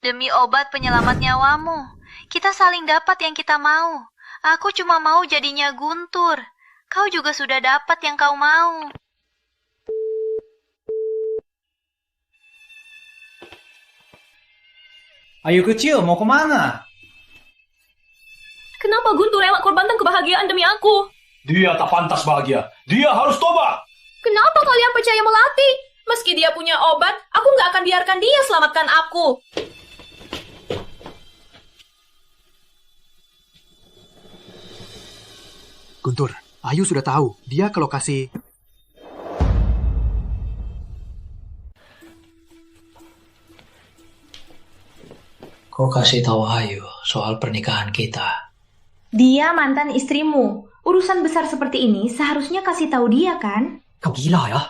Demi obat penyelamat nyawamu. Kita saling dapat yang kita mau. Aku cuma mau jadinya Guntur. Kau juga sudah dapat yang kau mau. Ayu kecil, mau kemana? Kenapa Guntur rela korbankan kebahagiaan demi aku? Dia tak pantas bahagia. Dia harus tobat. Kenapa kalian percaya Melati? Meski dia punya obat, aku nggak akan biarkan dia selamatkan aku. Guntur, Ayu sudah tahu. Dia ke lokasi... Kau kasih tahu Ayu soal pernikahan kita. Dia mantan istrimu. Urusan besar seperti ini seharusnya kasih tahu dia kan? Kau gila ya?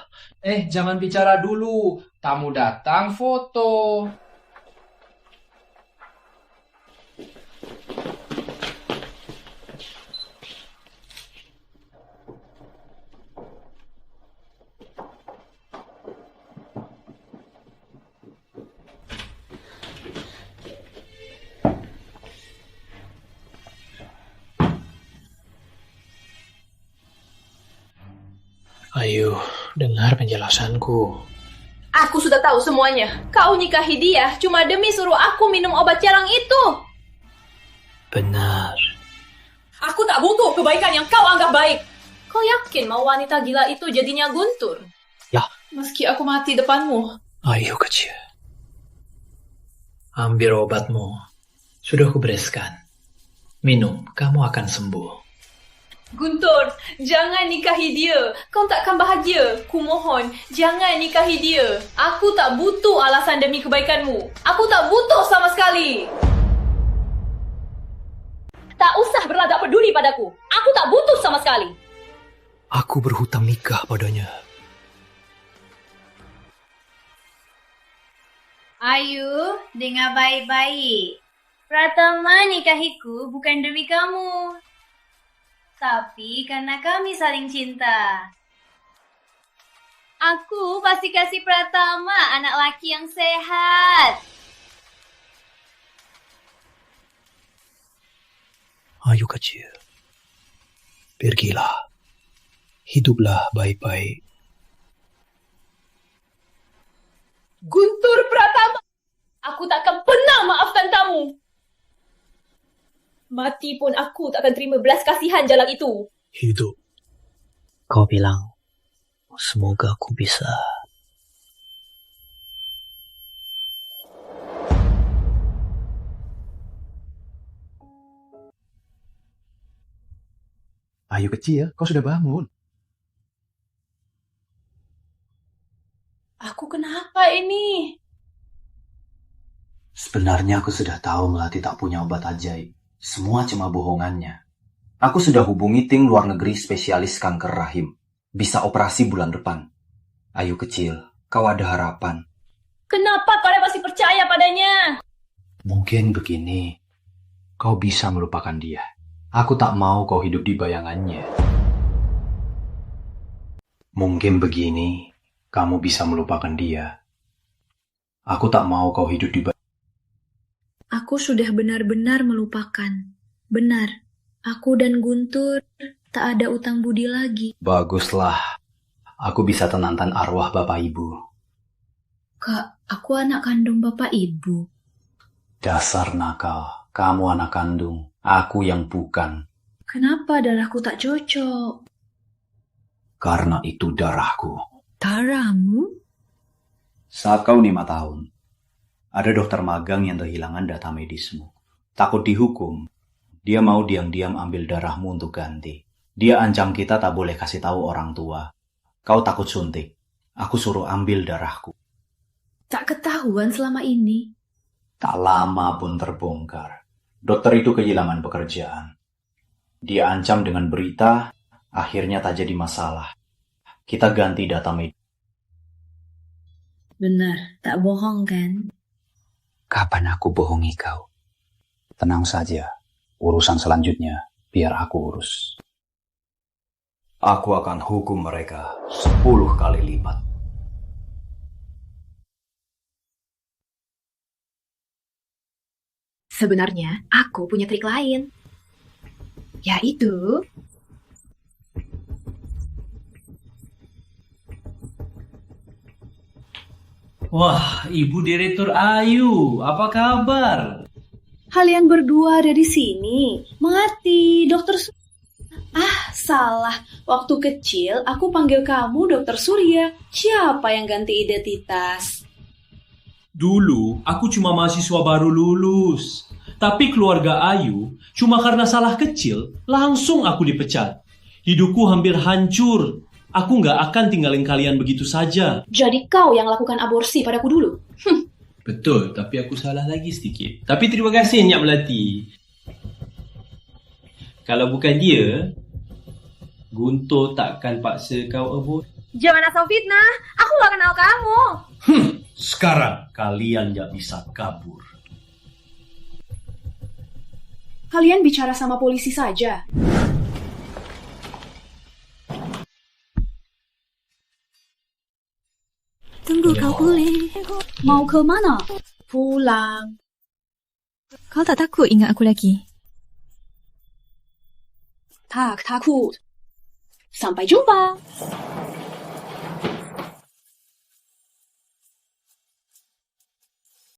Jangan bicara dulu. Tamu datang, foto. Ayu, dengar penjelasanku. Aku sudah tahu semuanya. Kau nikahi dia cuma demi suruh aku minum obat jarang itu. Benar. Aku tak butuh kebaikan yang kau anggap baik. Kau yakin mau wanita gila itu jadinya Guntur? Ya. Meski aku mati depanmu. Ayu kecil. Ambil obatmu. Sudah kubereskan. Minum, kamu akan sembuh. Guntur, jangan nikahi dia. Kau takkan bahagia. Kumohon, jangan nikahi dia. Aku tak butuh alasan demi kebaikanmu. Aku tak butuh sama sekali. Tak usah berlagak peduli padaku. Aku tak butuh sama sekali. Aku berhutang nikah padanya. Ayu, dengar baik-baik. Pratama nikahiku bukan demi kamu. Tapi karena kami saling cinta. Aku pasti kasih Pratama anak laki yang sehat. Ayu kecil. Pergilah. Hiduplah baik-baik. Guntur Pratama, aku takkan pernah maafkan kamu. Mati pun aku tak akan terima belas kasihan jalan itu. Hidup. Kau bilang, semoga aku bisa. Ayu kecil, kau sudah bangun. Aku kenapa ini? Sebenarnya aku sudah tahu Melati tak punya obat ajaib. Semua cuma bohongannya. Aku sudah hubungi tim luar negeri spesialis kanker rahim. Bisa operasi bulan depan. Ayu kecil, kau ada harapan. Kenapa kalian masih percaya padanya? Mungkin begini. Kau bisa melupakan dia. Aku tak mau kau hidup di bayangannya. Mungkin begini. Kamu bisa melupakan dia. Aku tak mau kau hidup di Aku sudah benar-benar melupakan. Benar, aku dan Guntur tak ada utang budi lagi. Baguslah. Aku bisa tenangkan arwah bapak ibu. Kak, aku anak kandung bapak ibu. Dasar nakal. Kamu anak kandung. Aku yang bukan. Kenapa darahku tak cocok? Karena itu darahku. Darahmu? Saat kau 5 tahun, ada dokter magang yang kehilangan data medismu. Takut dihukum, dia mau diam-diam ambil darahmu untuk ganti. Dia ancam kita tak boleh kasih tahu orang tua. Kau takut suntik, aku suruh ambil darahku. Tak ketahuan selama ini. Tak lama pun terbongkar. Dokter itu kehilangan pekerjaan. Dia ancam dengan berita, akhirnya tak jadi masalah. Kita ganti data medis. Benar, tak bohong kan? Kapan aku bohongi kau? Tenang saja, urusan selanjutnya Biar aku urus. Aku akan hukum mereka 10 kali lipat. Sebenarnya, aku punya trik lain. Yaitu... Wah, Ibu Direktur Ayu, apa kabar? Kalian berdua ada di sini. Mengerti, Dokter salah. Waktu kecil, aku panggil kamu Dokter Surya. Siapa yang ganti identitas? Dulu, aku cuma mahasiswa baru lulus. Tapi keluarga Ayu, cuma karena salah kecil, langsung aku dipecat. Hidupku hampir hancur. Aku nggak akan tinggalin kalian begitu saja. Jadi kau yang lakukan aborsi padaku dulu? Betul, tapi aku salah lagi sedikit. Tapi terima kasih, Nyak Melati. Kalau bukan dia, Guntur takkan paksa kau aborsi. Jangan asal fitnah, aku gak kenal kamu. Sekarang kalian gak bisa kabur. Kalian bicara sama polisi saja. Tunggu, kau boleh. Mau ke mana? Pulang. Kau tak takut ingat aku lagi? Tak takut. Sampai jumpa.